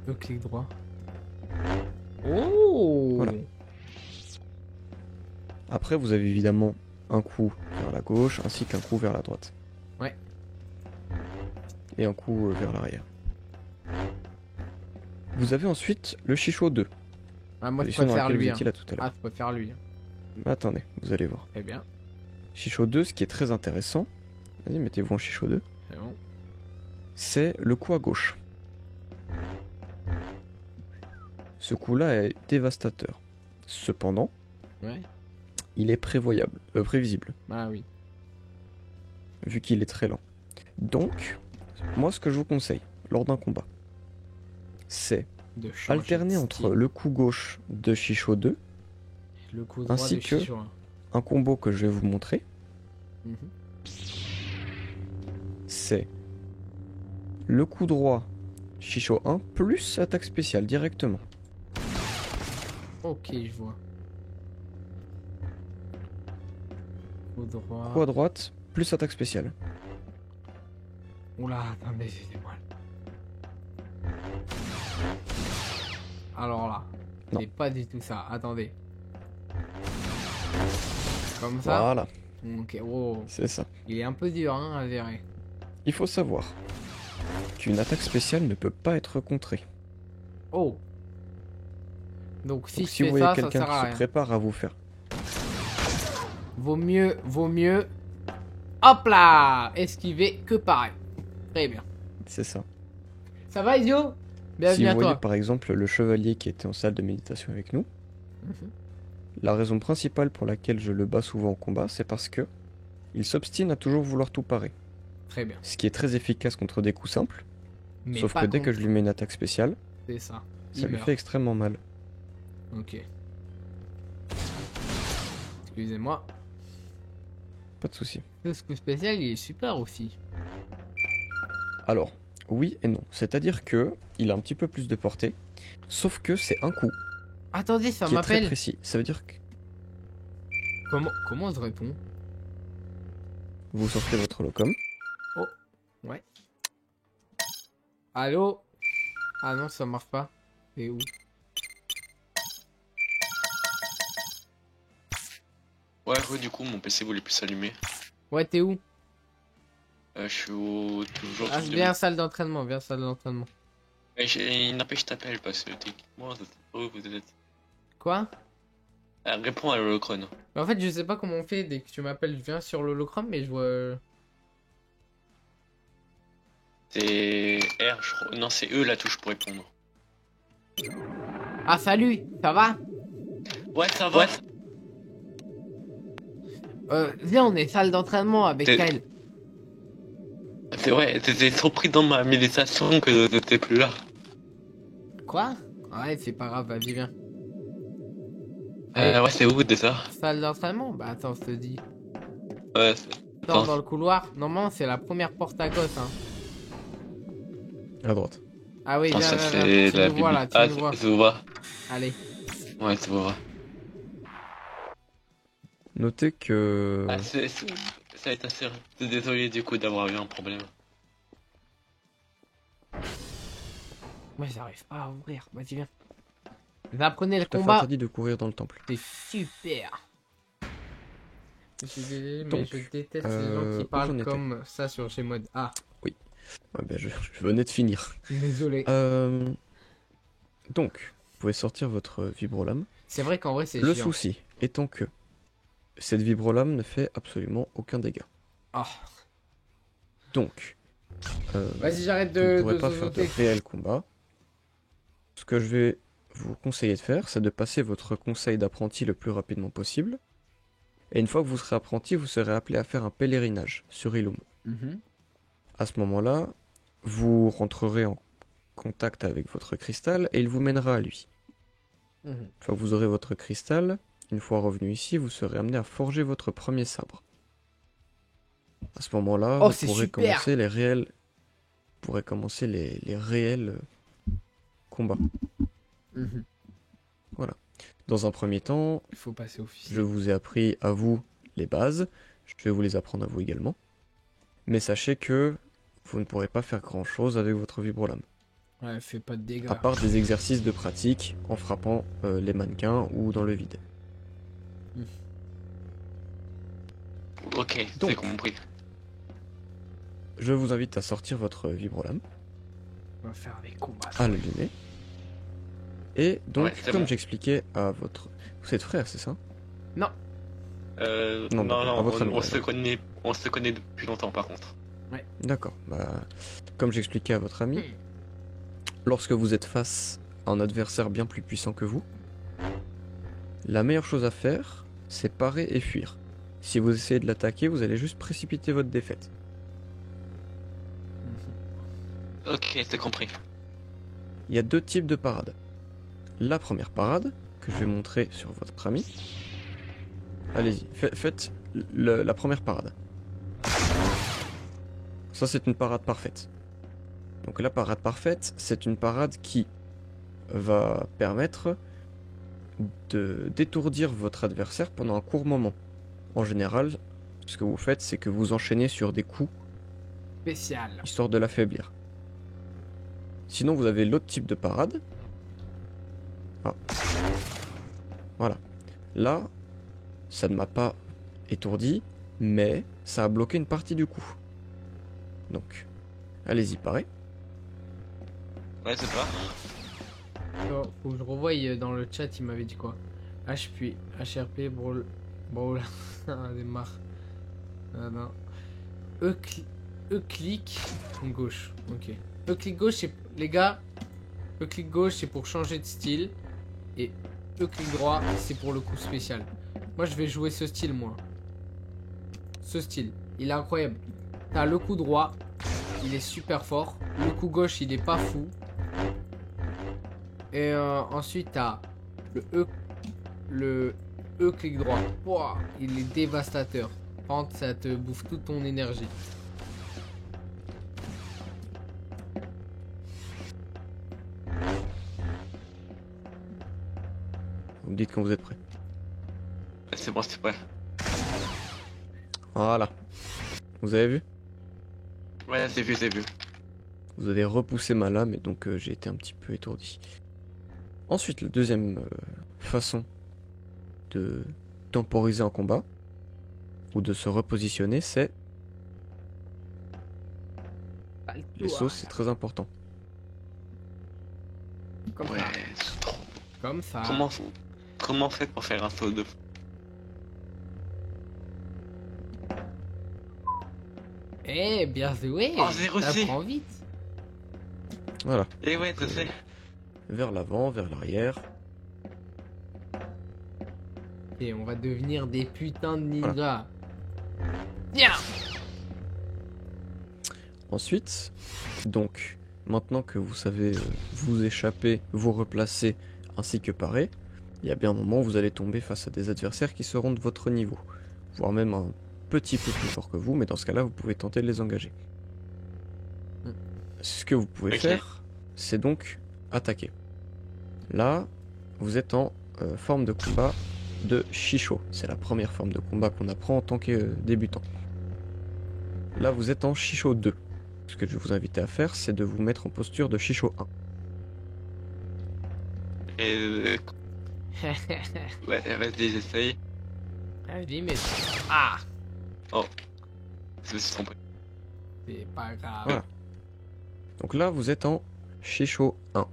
Le clic droit. Oh! Voilà. Après, vous avez évidemment un coup vers la gauche, ainsi qu'un coup vers la droite. Ouais. Et un coup vers l'arrière. Vous avez ensuite le Chicho 2, Ah, moi, je position dans préfère laquelle vous lui. Hein. étiez là tout à l'heure. Ah, je préfère lui. Mais attendez, vous allez voir. Eh bien, Chicho 2, ce qui est très intéressant, vas-y, mettez-vous en Chicho 2, c'est bon. c'est le coup à gauche. Ce coup-là est dévastateur. Cependant, Ouais. il est prévisible, Ah oui. vu qu'il est très lent. Donc, moi, ce que je vous conseille, lors d'un combat, c'est De changer alterner de entre style. le coup gauche de Chicho 2, le coup droit ainsi de que- Chicho, hein. un combo que je vais vous montrer, Mhm. c'est le coup droit Chicho 1 plus attaque spéciale directement. Ok, je vois. Coup droit. Coup à droite plus attaque spéciale. Oula, attendez, j'ai mal. Alors là, Non. c'est pas du tout ça. Attendez. Comme ça. Voilà, Ok, oh. c'est ça. Il est un peu dur hein, à gérer. Il faut savoir qu'une attaque spéciale ne peut pas être contrée. Oh. Donc si Donc, je si vous fais voyez ça, ça quelqu'un sert qui à se rien. prépare à vous faire, Vaut mieux. Hop là, esquiver que pareil. Très bien. c'est ça. Ça va, Idio? Bienvenue Si vous à voyez toi. par exemple le chevalier qui était en salle de méditation avec nous, Mhm. la raison principale pour laquelle je le bats souvent en combat, c'est parce que il s'obstine à toujours vouloir tout parer. Très bien. Ce qui est très efficace contre des coups simples, Mais sauf pas que dès que contre- je lui mets une attaque spéciale, C'est ça. ça Il lui meurt. fait extrêmement mal. Ok. Excusez-moi. Pas de souci. Ce coup spécial, il est super aussi. Alors, oui et non. C'est-à-dire que il a un petit peu plus de portée, sauf que c'est un coup Attendez, ça qui est très m'appelle. précis. Ça veut dire que Comment on se répond? vous sortez votre locom, Ouais. Allô? Ah non, ça marche pas. C'est où? Ouais, du coup, mon PC voulait plus s'allumer. Ouais, t'es où? Je suis toujours. Ah, viens à salle d'entraînement, Mais il n'empêche, je t'appelle parce que techniquement, ça pas où vous êtes. Quoi? Réponds à l'holocron. En fait, je sais pas comment on fait dès que tu m'appelles, je viens sur l'holocron, mais je vois. C'est R, je crois. Non, c'est E la touche pour répondre. Ah, salut, ça va? Ouais, ça va. Viens, on est salle d'entraînement avec T'es- Kyle. C'est vrai, t'étais surpris dans ma méditation que t'étais plus là. Quoi? Ouais, c'est pas grave, vas-y, viens. Ouais, c'est où déjà? Salle d'entraînement? Bah, attends, je te dis. Ouais, Attends, Attends. dans le couloir. Normalement, c'est la première porte à gauche, hein. à droite. Ah oui, Ah, viens, ça viens, c'est viens. Tu la nous vois là, Bible. tu Ah, nous vois. ça vous voit. Allez. Ouais, ça vous voit. Notez que Ah, ça va être assez. Désolé du coup d'avoir eu un problème. Moi, j'arrive pas à ouvrir. Vas-y, viens. Vous apprenez le tout à fait combat. interdit de courir dans le temple. C'est super. Je suis désolé, mais Donc, je déteste les gens où qui j'en parlent étais comme ça sur Gmod. Ah, Ouais, ben, je venais de finir. désolé. Donc, vous pouvez sortir votre vibrolame. C'est vrai qu'en vrai, c'est Le chiant. souci étant que cette vibrolame ne fait absolument aucun dégât. Ah. Donc, Vas-y, j'arrête vous ne de pourrez pas faire de sauter. réel combat. Ce que je vais vous conseiller de faire, c'est de passer votre conseil d'apprenti le plus rapidement possible. Et une fois que vous serez apprenti, vous serez appelé à faire un pèlerinage sur Illum. Mhm. À ce moment-là, vous rentrerez en contact avec votre cristal et il vous mènera à lui. Mhm. Une fois que vous aurez votre cristal, une fois revenu ici, vous serez amené à forger votre premier sabre. À ce moment-là, Oh, vous c'est pourrez super. commencer les réels, les réels combats. Mhm. Dans un premier temps, Il faut passer au fusil. je vous ai appris à vous les bases. Je vais vous les apprendre à vous également. Mais sachez que vous ne pourrez pas faire grand-chose avec votre vibrolame. Ouais, fais pas de dégâts. À part des exercices de pratique en frappant les mannequins ou dans le vide. Ok, Donc. c'est compris. Je vous invite à sortir votre vibrolame, On va faire des combats. à l'allumer. Et donc, Ouais, c'est comme bon. j'expliquais à votre... Vous êtes frère, c'est ça? Non. Non, Non, d'accord, non, à votre ami, on se d'accord. connaît depuis longtemps par contre. D'accord. Bah, comme j'expliquais à votre ami, lorsque vous êtes face à un adversaire bien plus puissant que vous, la meilleure chose à faire, c'est parer et fuir. Si vous essayez de l'attaquer, vous allez juste précipiter votre défaite. Ok, c'est compris. Il y a deux types de parades. La première parade, que je vais montrer sur votre ami. Allez-y, faites la première parade. Ça, c'est une parade parfaite. Donc la parade parfaite, c'est une parade qui va permettre de d'étourdir votre adversaire pendant un court moment. En général, ce que vous faites, c'est que vous enchaînez sur des coups, Spécial. histoire de l'affaiblir. Sinon, vous avez l'autre type de parade. Ah. Voilà. Là, ça ne m'a pas étourdi, mais ça a bloqué une partie du coup. Donc, allez-y, pareil. Ouais, c'est pas. Oh, faut que je revoie dans le chat, il m'avait dit quoi? H puis HRP, brawl. Brawl. Démarre. Ah non. E-clic gauche. Ok. E-clic gauche, c'est. Les gars, E-clic gauche, c'est pour changer de style. Et E-clic droit, c'est pour le coup spécial. Moi, je vais jouer ce style, moi. Ce style. Il est incroyable. T'as le coup droit. Il est super fort. Le coup gauche, il est pas fou. Et ensuite, t'as le E clic droit. Pouah, il est dévastateur. Par contre, ça te bouffe toute ton énergie. Vous me dites quand vous êtes prêt. C'est bon, c'est prêt. Voilà. Vous avez vu? Ouais, c'est vu, c'est vu. Vous avez repoussé ma lame et donc j'ai été un petit peu étourdi. Ensuite, la deuxième façon de temporiser un combat ou de se repositionner, c'est les sauces, c'est très important. Comme Ouais, ça. c'est trop. Comme ça. Comment on fait pour faire un saut de... Eh, bien joué. Oh, 0-6. T'apprends vite. Voilà. Eh ouais, je sais. Vers l'avant, vers l'arrière. Et on va devenir des putains de ninjas. Bien. Ensuite, donc, maintenant que vous savez vous échapper, vous replacer, ainsi que parer, il y a bien un moment où vous allez tomber face à des adversaires qui seront de votre niveau, voire même un petit peu plus fort que vous, mais dans ce cas-là, vous pouvez tenter de les engager. Ce que vous pouvez Ok. faire, c'est donc attaquer. Là, vous êtes en forme de combat de Shisho. C'est la première forme de combat qu'on apprend en tant que débutant. Là, vous êtes en Shisho 2. Ce que je vais vous inviter à faire, c'est de vous mettre en posture de Shisho 1. Et... Ouais, vas-y, j'essaye. Vas-y, mais. Ah, Je me suis trompé. c'est pas grave. Voilà. Donc là, vous êtes en Shisho 1.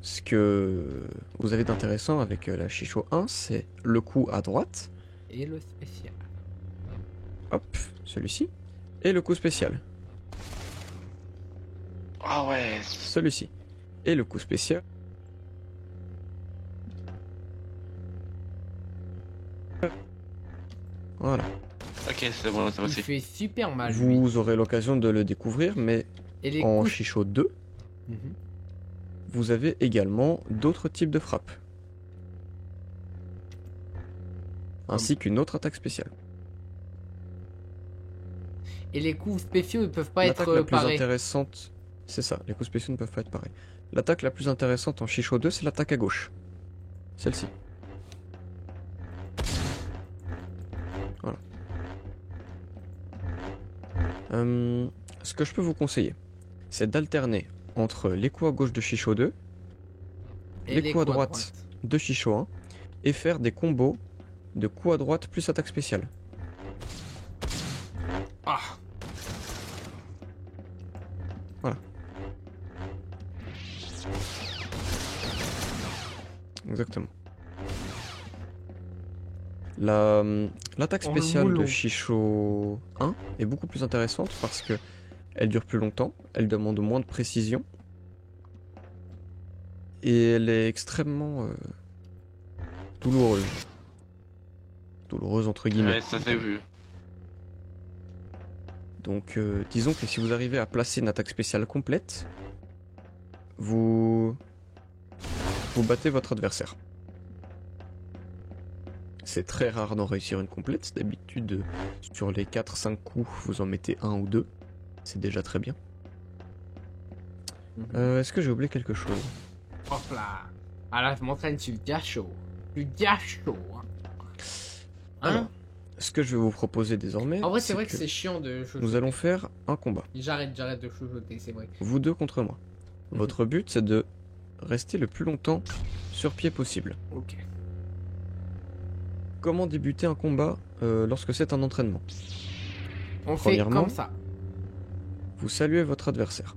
Ce que vous avez d'intéressant avec la Shisho 1, c'est le coup à droite, Et le spécial. hop, celui-ci, et le coup spécial, Ah ouais. celui-ci, et le coup spécial. Voilà. Ok, c'est bon, c'est Il aussi. fait super mal. Lui. Vous aurez l'occasion de le découvrir, mais Et les en coups. Shisho 2, Mhm. vous avez également d'autres types de frappes. Ainsi qu'une autre attaque spéciale. Et les coups spéciaux, ils peuvent pas L'attaque être la plus parés. intéressante, c'est ça, les coups spéciaux ne peuvent pas être pareils. L'attaque la plus intéressante en Shisho 2, c'est l'attaque à gauche. Celle-ci. Voilà. Ce que je peux vous conseiller, c'est d'alterner entre les coups à gauche de Shisho 2, Et les coups à droite de Shisho 1, et faire des combos de coups à droite plus attaque spéciale. Ah. Exactement. L'attaque Oh, le spéciale de moulon. Shisho 1 est beaucoup plus intéressante parce que elle dure plus longtemps, elle demande moins de précision et elle est extrêmement douloureuse. Douloureuse entre guillemets. Ouais, ça s'est vu. Donc disons que si vous arrivez à placer une attaque spéciale complète, vous battez votre adversaire. C'est très rare d'en réussir une complète, d'habitude sur les 4-5 coups vous en mettez un ou deux, c'est déjà très bien. Est-ce que j'ai oublié quelque chose? Hop là. Ah là, je m'entraîne sur le diacho. Du diacho. Alors, Hein? ce que je vais vous proposer désormais, En vrai, c'est vrai que que c'est chiant de chuchoter. nous allons faire un combat, J'arrête de chuchoter, c'est vrai. vous deux contre moi. Votre but c'est de rester le plus longtemps sur pied possible. Ok. Comment débuter un combat lorsque c'est un entraînement? On fait Premièrement, comme ça. Vous saluez votre adversaire.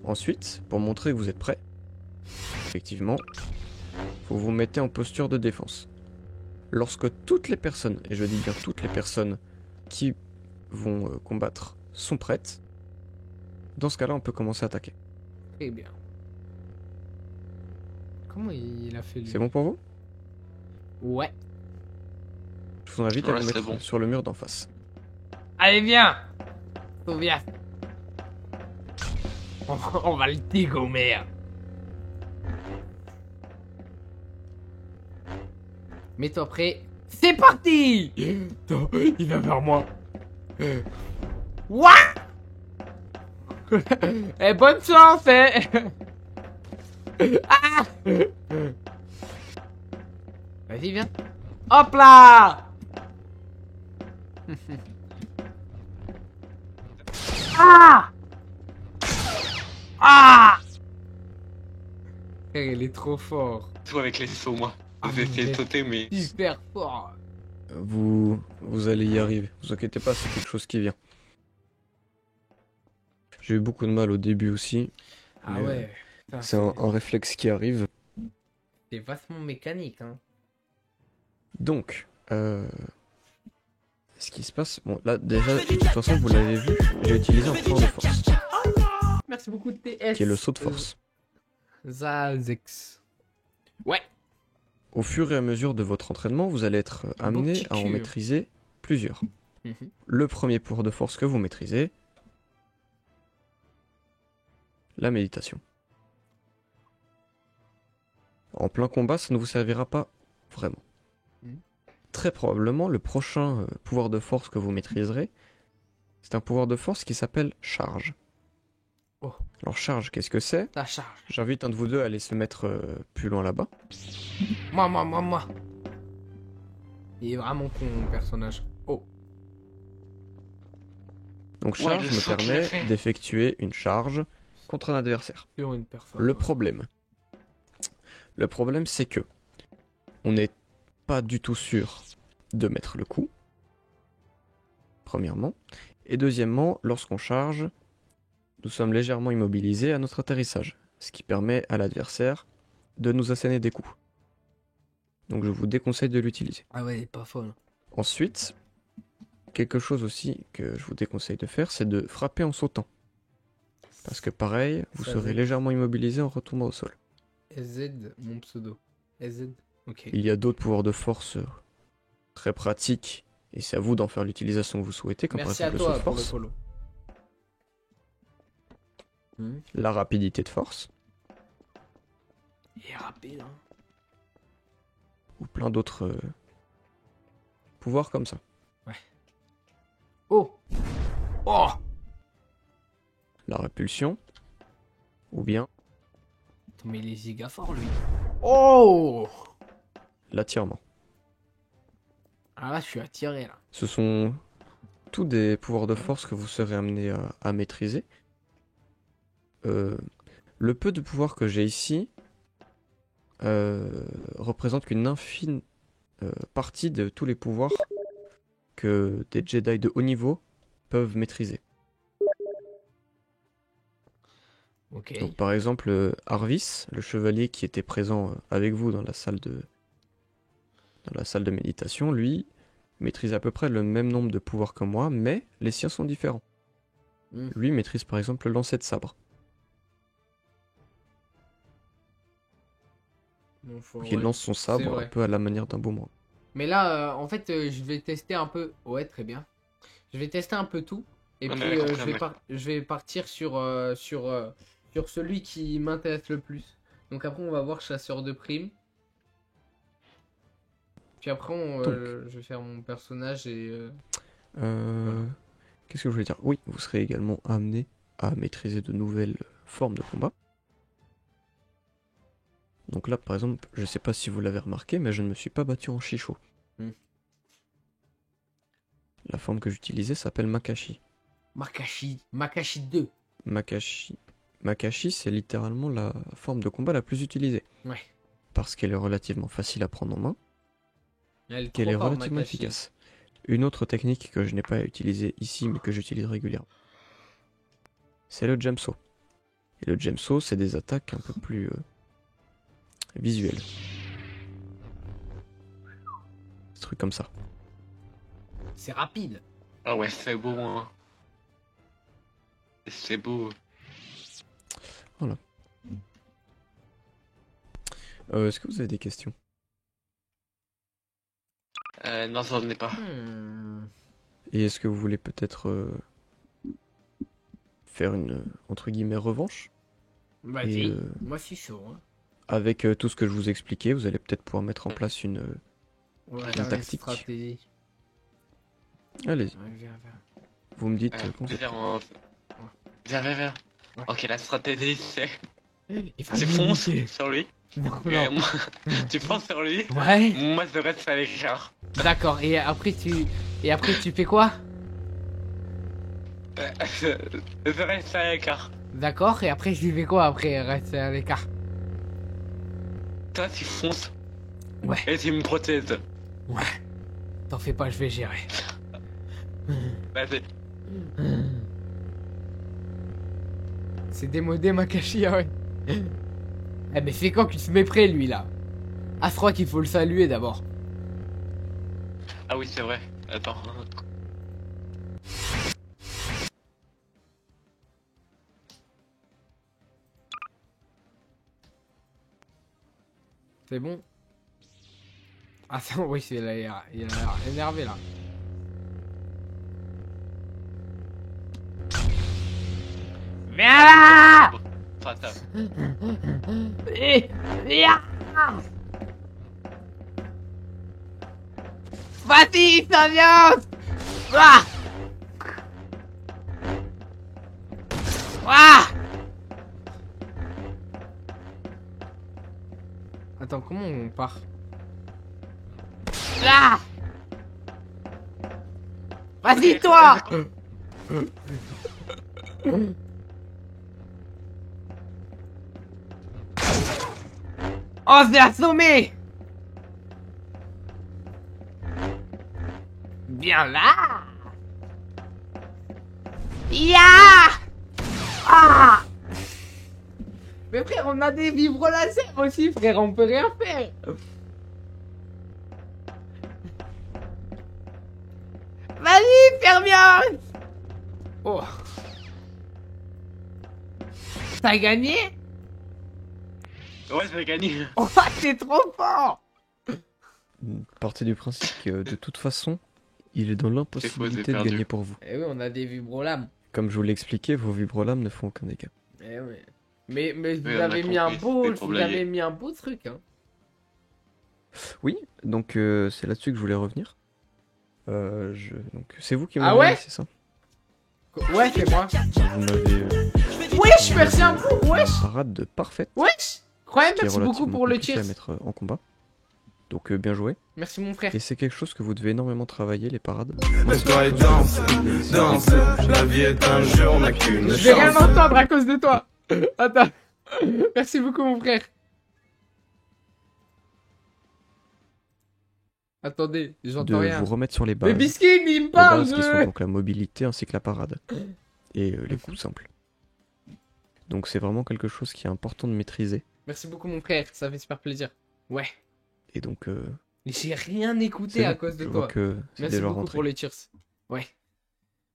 Ensuite, pour montrer que vous êtes prêt, effectivement, vous vous mettez en posture de défense. Lorsque toutes les personnes, et je dis bien toutes les personnes qui vont combattre sont prêtes, dans ce cas-là, on peut commencer à attaquer. Très bien. Comment il a fait lui? C'est bon pour vous? Ouais. Je vous invite à Ouais, vous c'est mettre bon. sur le mur d'en face. Allez, viens. Viens. On va le dégommer. Mets-toi prêt. C'est parti. Attends, il va vers moi. What? Eh, bonne chance, eh. Ah. Vas-y, viens. Hop là. Ah. Ah. Il est trop fort. Tout avec les sauts, moi. Ah, J'ai essayé mais- de sauter, mais. Super fort. Vous allez y arriver. Vous inquiétez pas, c'est quelque chose qui vient. J'ai eu beaucoup de mal au début aussi. Ah Mais, ouais. Putain, C'est un réflexe qui arrive. c'est vachement mécanique, hein. Donc, ce qui se passe, bon là déjà, de toute façon vous l'avez vu, j'ai utilisé un pouvoir de force, Merci beaucoup TS. qui est le saut de force. Zazex. Ouais. Au fur et à mesure de votre entraînement, vous allez être Un beau amené petit à en cul. maîtriser plusieurs. Mhm. Le premier pouvoir de force que vous maîtrisez, la méditation. En plein combat, ça ne vous servira pas vraiment. Mhm. Très probablement, le prochain pouvoir de force que vous maîtriserez, c'est un pouvoir de force qui s'appelle charge. Oh. Alors charge, qu'est-ce que c'est? La charge. J'invite un de vous deux à aller se mettre plus loin là-bas. Moi. Il est vraiment con, mon personnage. Oh. Donc Ouais, charge le me saut qu'il a permet fait. d'effectuer une charge contre un adversaire. Sur une personne. Le problème, c'est que on n'est pas du tout sûr de mettre le coup, premièrement. Et deuxièmement, lorsqu'on charge, nous sommes légèrement immobilisés à notre atterrissage, ce qui permet à l'adversaire de nous asséner des coups. Donc je vous déconseille de l'utiliser. Ah ouais, il est pas folle. Ensuite, quelque chose aussi que je vous déconseille de faire, c'est de frapper en sautant. Parce que pareil, vous Ça serez aide. légèrement immobilisé en retombant au sol. SZ, mon pseudo. SZ. Ok. Il y a d'autres pouvoirs de force très pratiques, et c'est à vous d'en faire l'utilisation que vous souhaitez, comme Merci par à exemple le saut toi de pour le force, follow. la rapidité de force, Il est rapide, hein. ou plein d'autres pouvoirs comme ça. Oh. Oh. la répulsion, ou bien Mais il est giga fort, lui. Oh. l'attirement. Ah là, je suis attiré, là. Ce sont tous des pouvoirs de force que vous serez amené à maîtriser. Le peu de pouvoir que j'ai ici représente qu'une infime partie de tous les pouvoirs que des Jedi de haut niveau peuvent maîtriser. Ok. Donc par exemple Arvis, le chevalier qui était présent avec vous dans la salle de méditation, lui maîtrise à peu près le même nombre de pouvoirs que moi, mais les siens sont différents. Lui maîtrise par exemple le lancer de sabre. Bon, Il lance son sabre un vrai. peu à la manière d'un boomerang. Mais là, en fait, je vais tester un peu. Ouais, très bien. Je vais tester un peu tout. Et On puis, avait compris, je vais partir sur celui qui m'intéresse le plus. Donc après, on va voir chasseur de primes. Puis après, je vais faire mon personnage et... Qu'est-ce que je voulais dire? Oui, vous serez également amené à maîtriser de nouvelles formes de combat. Donc là, par exemple, je sais pas si vous l'avez remarqué, mais je ne me suis pas battu en Shisho. La forme que j'utilisais s'appelle Makashi. Makashi 2. Makashi, c'est littéralement la forme de combat la plus utilisée. Ouais. Parce qu'elle est relativement facile à prendre en main, qu'elle est relativement efficace. Une autre technique que je n'ai pas utilisée ici, mais que j'utilise régulièrement, c'est le Gemso. Et le Gemso, c'est des attaques un peu plus visuelles. Des trucs comme ça. C'est rapide. Ah ouais, c'est beau, hein. C'est beau. Voilà. Est-ce que vous avez des questions? Non, ça n'en est pas. Et est-ce que vous voulez peut-être faire une, entre guillemets, revanche? Vas-y. Et, Moi, je suis chaud. Hein. avec tout ce que je vous ai expliqué, vous allez peut-être pouvoir mettre en place une On va Une faire une tactique. stratégie. Allez-y, Ouais, viens. vous me dites quand vous êtes Viens, viens. Ouais. Ok, la stratégie, c'est... Il faut Tu fonces sur lui. Non, Et non. moi, tu fonces sur lui. Ouais. Moi, je reste à l'écart. D'accord. Et après, tu fais quoi? Je reste à l'écart. D'accord. Et après, je lui fais quoi après? Reste à l'écart. Toi, tu fonces. Ouais. Et tu me protèges. Ouais. T'en fais pas, je vais gérer. Vas-y. C'est démodé Makashi, ah ouais. Eh mais c'est quand qu'il se met prêt lui là? Ah je crois qu'il faut le saluer d'abord. Ah oui, c'est vrai. Attends. C'est bon? Attends, oui, il a l'air énervé là. Viens là! Attends. Viens! Vas-y, ça vient! Ah! Ah! Attends, comment on part? Ah! Vas-y, toi! Oh, c'est assommé! Viens là! Ya! Ah! Mais frère, on a des vibres laser aussi, frère, on peut rien faire! Vas-y, Fermion! Oh! T'as gagné? Ouais, je vais gagner. Oh, t'es trop fort! Partez du principe que de toute façon, il est dans l'impossibilité de perdu. gagner pour vous. Eh oui, on a des vibrolames. Comme je vous l'ai expliqué, vos vibrolames ne font aucun dégât. Eh oui. Mais vous Oui, on a avez mis un compris, beau, c'était pour vous blaguer. avez mis un beau truc, hein. Oui, donc c'est là-dessus que je voulais revenir. Donc, c'est vous qui Ah m'avez ouais c'est ça? Ouais, c'est moi. Vous m'avez Wesh, merci un peu, wesh. parade de parfaite. Wesh. Ouais, qui est merci beaucoup relativement pour le compliqué à tir. mettre en combat. Donc bien joué. Merci mon frère. Et c'est quelque chose que vous devez énormément travailler, les parades. Lève-toi et danse, danse. La vie est un jeu, on n'a qu'une Je vais rien chance. entendre à cause de toi. Attends. Merci beaucoup mon frère. Attendez, De j'entends rien. vous remettre sur les Mais bases. Biscuit, il me Les parle, bases qui sont donc la mobilité ainsi que la parade. Et les coups simples. Donc c'est vraiment quelque chose qui est important de maîtriser. Merci beaucoup mon frère, ça fait super plaisir. Ouais. Et donc J'ai rien écouté c'est à bon, cause de je vois toi. que c'est Merci déjà beaucoup rentré. pour les cheers. Ouais.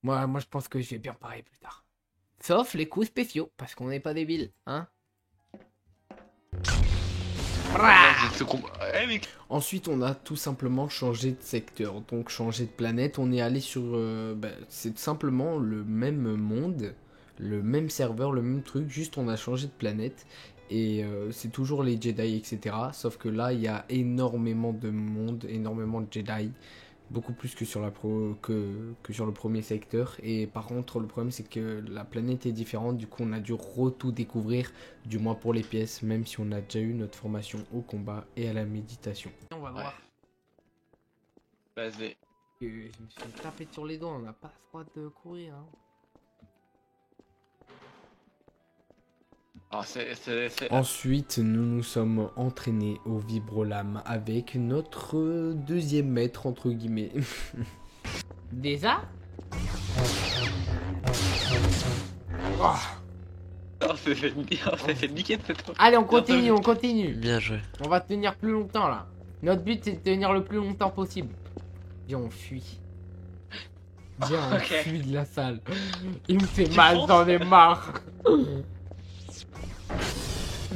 Moi je pense que je vais bien parler plus tard. Sauf les coups spéciaux, parce qu'on n'est pas débiles, hein. Eh mec, Ensuite, on a tout simplement changé de secteur, donc changé de planète. On est allé sur... c'est tout simplement le même monde, le même serveur, le même truc, juste on a changé de planète. Et c'est toujours les Jedi, etc. Sauf que là, il y a énormément de monde, énormément de Jedi. Beaucoup plus que sur, que sur le premier secteur. Et par contre, le problème, c'est que la planète est différente. Du coup, on a dû tout découvrir, du moins pour les pièces, même si on a déjà eu notre formation au combat et à la méditation. On va voir. vas-y. Je me suis tapé sur les doigts, on n'a pas le droit de courir. Hein. Ah, Ensuite, nous nous sommes entraînés au vibrolame avec notre deuxième maître, entre guillemets. Déjà oh. On s'est fait niquer cette fois. Allez, on continue, on continue. Bien joué. On va tenir plus longtemps là. Notre but c'est de tenir le plus longtemps possible. Viens, on fuit. Viens, on Ok. fuit de la salle. Il me fait mal, j'en ai marre.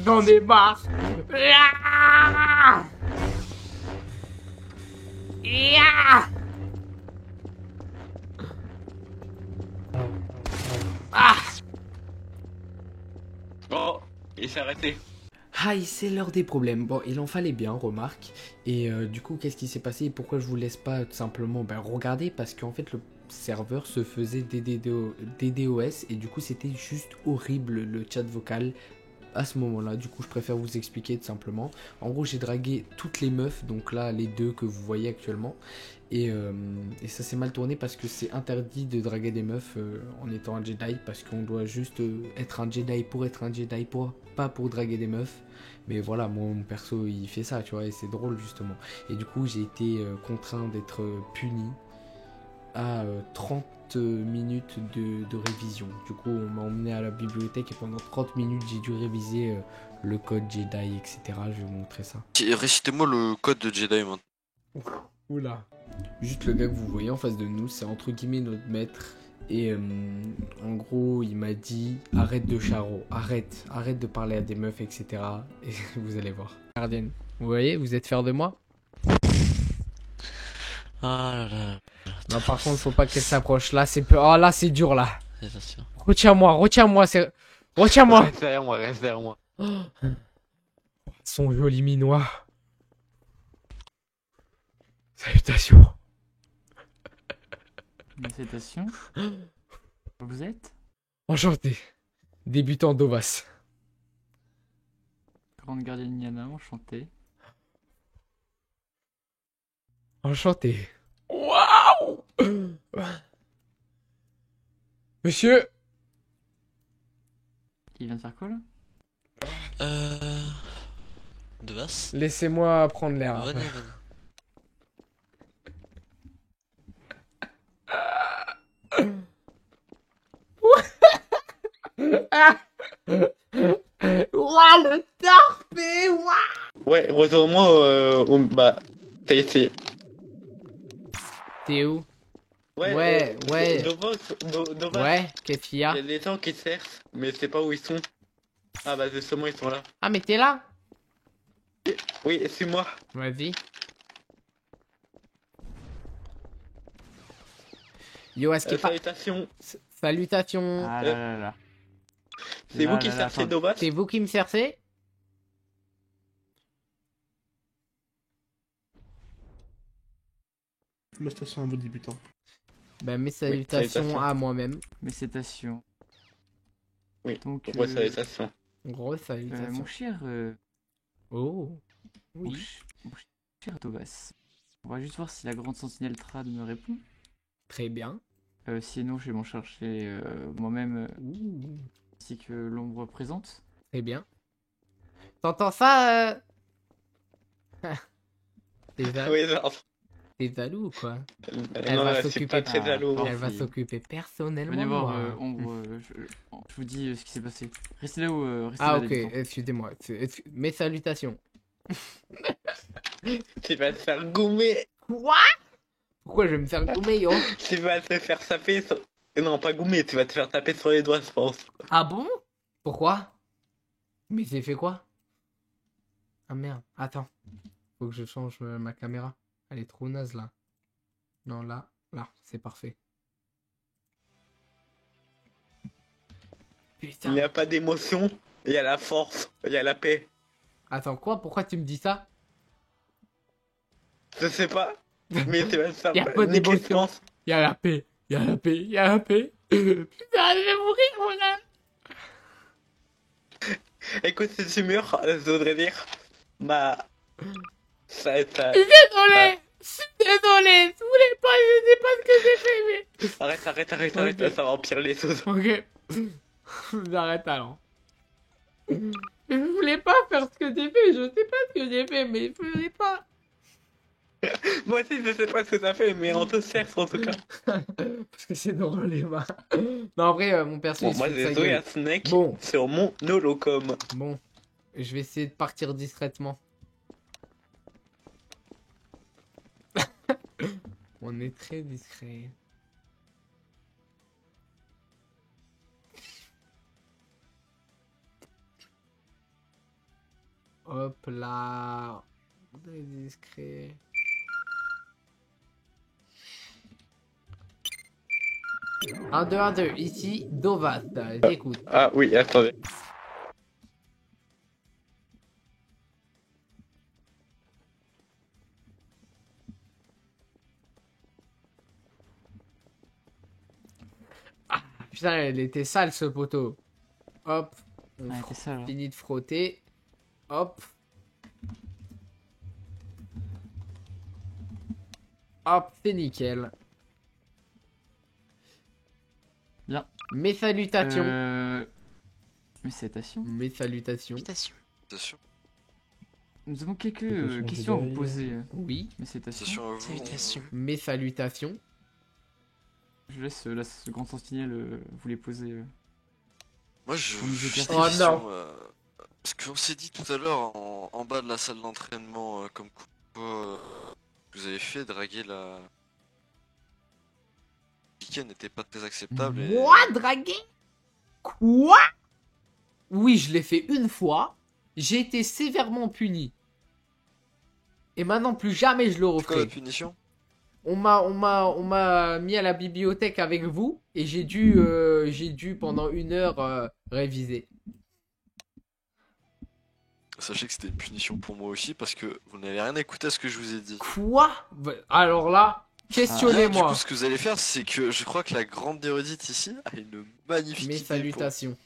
J'en ai marre. Ah ah ah. Oh, il s'est arrêté. Aïe, c'est l'heure des problèmes. Bon, il en fallait bien, remarque. Et du coup, qu'est-ce qui s'est passé et pourquoi je vous laisse pas tout simplement regarder? Parce qu'en fait, le serveur se faisait DDoS et du coup, c'était juste horrible le chat vocal à ce moment-là. Du coup, je préfère vous expliquer tout simplement. En gros, j'ai dragué toutes les meufs, donc là, les deux que vous voyez actuellement. Et ça s'est mal tourné parce que c'est interdit de draguer des meufs en étant un Jedi, parce qu'on doit juste être un Jedi pour être un Jedi, pas pour draguer des meufs. Mais voilà, moi, mon perso, il fait ça, tu vois, et c'est drôle justement. Et du coup, j'ai été contraint d'être puni à 30 minutes de révision. Du coup, on m'a emmené à la bibliothèque et pendant 30 minutes, j'ai dû réviser le code Jedi, etc. Je vais vous montrer ça. Récitez-moi le code de Jedi maintenant. Oula. Juste le gars que vous voyez en face de nous, c'est entre guillemets notre maître. Et en gros, il m'a dit arrête de charo, arrête de parler à des meufs, etc. Et vous allez voir. Gardienne, vous voyez, vous êtes fiers de moi? Ah là là. Non, par contre, faut pas qu'elle s'approche. Là, c'est oh là, c'est dur là. Attention. Retiens-moi, c'est. Retiens-moi. Reste derrière moi, reste derrière moi. Son joli minois. Salutations. Félicitations. Vous êtes Enchanté. Débutant d'Ovas. Grande gardienne Yana, enchanté. Enchanté. Waouh. Monsieur. Il vient de faire quoi là? De Vas. Laissez-moi prendre l'air. Venez, venez. Ouah, le tarpé. Ouah. Ouais, heureusement, bah, t'as essayé. T'es où? Ouais, Ouais. Nova, Ouais, qu'est-ce qu'il y a? il y a des gens qui cherchent, mais je sais pas où ils sont. Ah bah justement, ils sont là. Ah, mais t'es là? Oui, c'est moi. Vas-y. Yo, est-ce qu'il pas... Salutations. Salutations. Ah là là là. C'est Là, vous qui là, là, cherchez attends. Nova? C'est vous qui me cherchez? Félicitations à vos débutants. Bah, mes salutations salutations. à moi-même. Mes cétations. Oui, Donc, Ouais, salutations. Grosse salutation. mon cher, Oh. Oui. mon cher Tovas, on va juste voir si la grande sentinelle Trad me répond. Très bien. Sinon, je vais m'en chercher moi-même, Ouh. ainsi que l'ombre présente. Très bien. T'entends ça Oui, genre. T'es jaloux ou quoi? Non, va là, c'est s'occuper pas de- très jaloux. Ah, Elle va oui. s'occuper personnellement Venez de voir, moi. ombre, je vous dis ce qui s'est passé. Restez là où, restez Ah là, ok, débutant. excusez-moi. Mes salutations. Tu vas te faire gommer. Quoi? Pourquoi je vais me faire gommer, yo? Tu vas te faire taper sur... Non, pas gommer, tu vas te faire taper sur les doigts, je pense. Ah bon? Pourquoi? Mais c'est fait quoi? Ah merde, attends. Faut que je change ma caméra. Elle est trop naze là. Non, là, c'est parfait. Il Putain. n'y a pas d'émotion, il y a la force, il y a la paix. Attends, quoi? Pourquoi tu me dis ça? Je sais pas, mais tu vas te faire Y a pas niquer, je d'émotion. pense. Il y a la paix. Il y a la paix. Il y a la paix. Putain, je vais mourir, voilà. Écoute, si tu meurs, je voudrais dire, bah... Ça... Désolé. Je suis désolé. Je voulais pas, je sais pas ce que j'ai fait, mais... Arrête, Ok. ça va empirer les choses. Ok. J'arrête alors. Je voulais pas faire ce que j'ai fait. Je sais pas ce que j'ai fait, mais je voulais pas. Moi aussi, je sais pas ce que ça fait, mais on te sert en tout cas. Parce que c'est drôle, les mains. Non, en vrai, mon perso, Bon, il se moi, fout de sa j'ai joué gueule. à Snake Bon. sur mon Holocom. Bon. Je vais essayer de partir discrètement. On est très discret. Hop là. On est discret. Un, deux, ici, Dovat, j'écoute. Ah oui, attendez. Putain, elle était sale ce poteau. Hop, on Ah, c'est ça, là. finit de frotter. Hop. Hop, c'est nickel. Bien. Mes salutations. Mes cétations. Mes salutations. Attention. Nous avons quelques Salutations, questions à vous Jedi. poser. Oui. Mes cétations. Attention à vous. Mes salutations. Je laisse la grande sentinelle vous les poser. Moi, je Vous nous juste écartez. une Oh question, non. parce qu'on s'est dit tout à l'heure en bas de la salle d'entraînement, comme quoi vous avez fait draguer la. Piquet n'était pas très acceptable. Et... Moi, draguer? Quoi? Oui, je l'ai fait une fois. J'ai été sévèrement puni. Et maintenant, plus jamais je le C'est quoi la referai. punition? On m'a mis à la bibliothèque avec vous et j'ai dû pendant 1 heure réviser. Sachez que c'était une punition pour moi aussi parce que vous n'avez rien écouté à ce que je vous ai dit. Quoi? Alors là, Du questionnez-moi. coup, ce que vous allez faire, c'est que je crois que la grande érudite ici a une magnifique Mes idée salutations.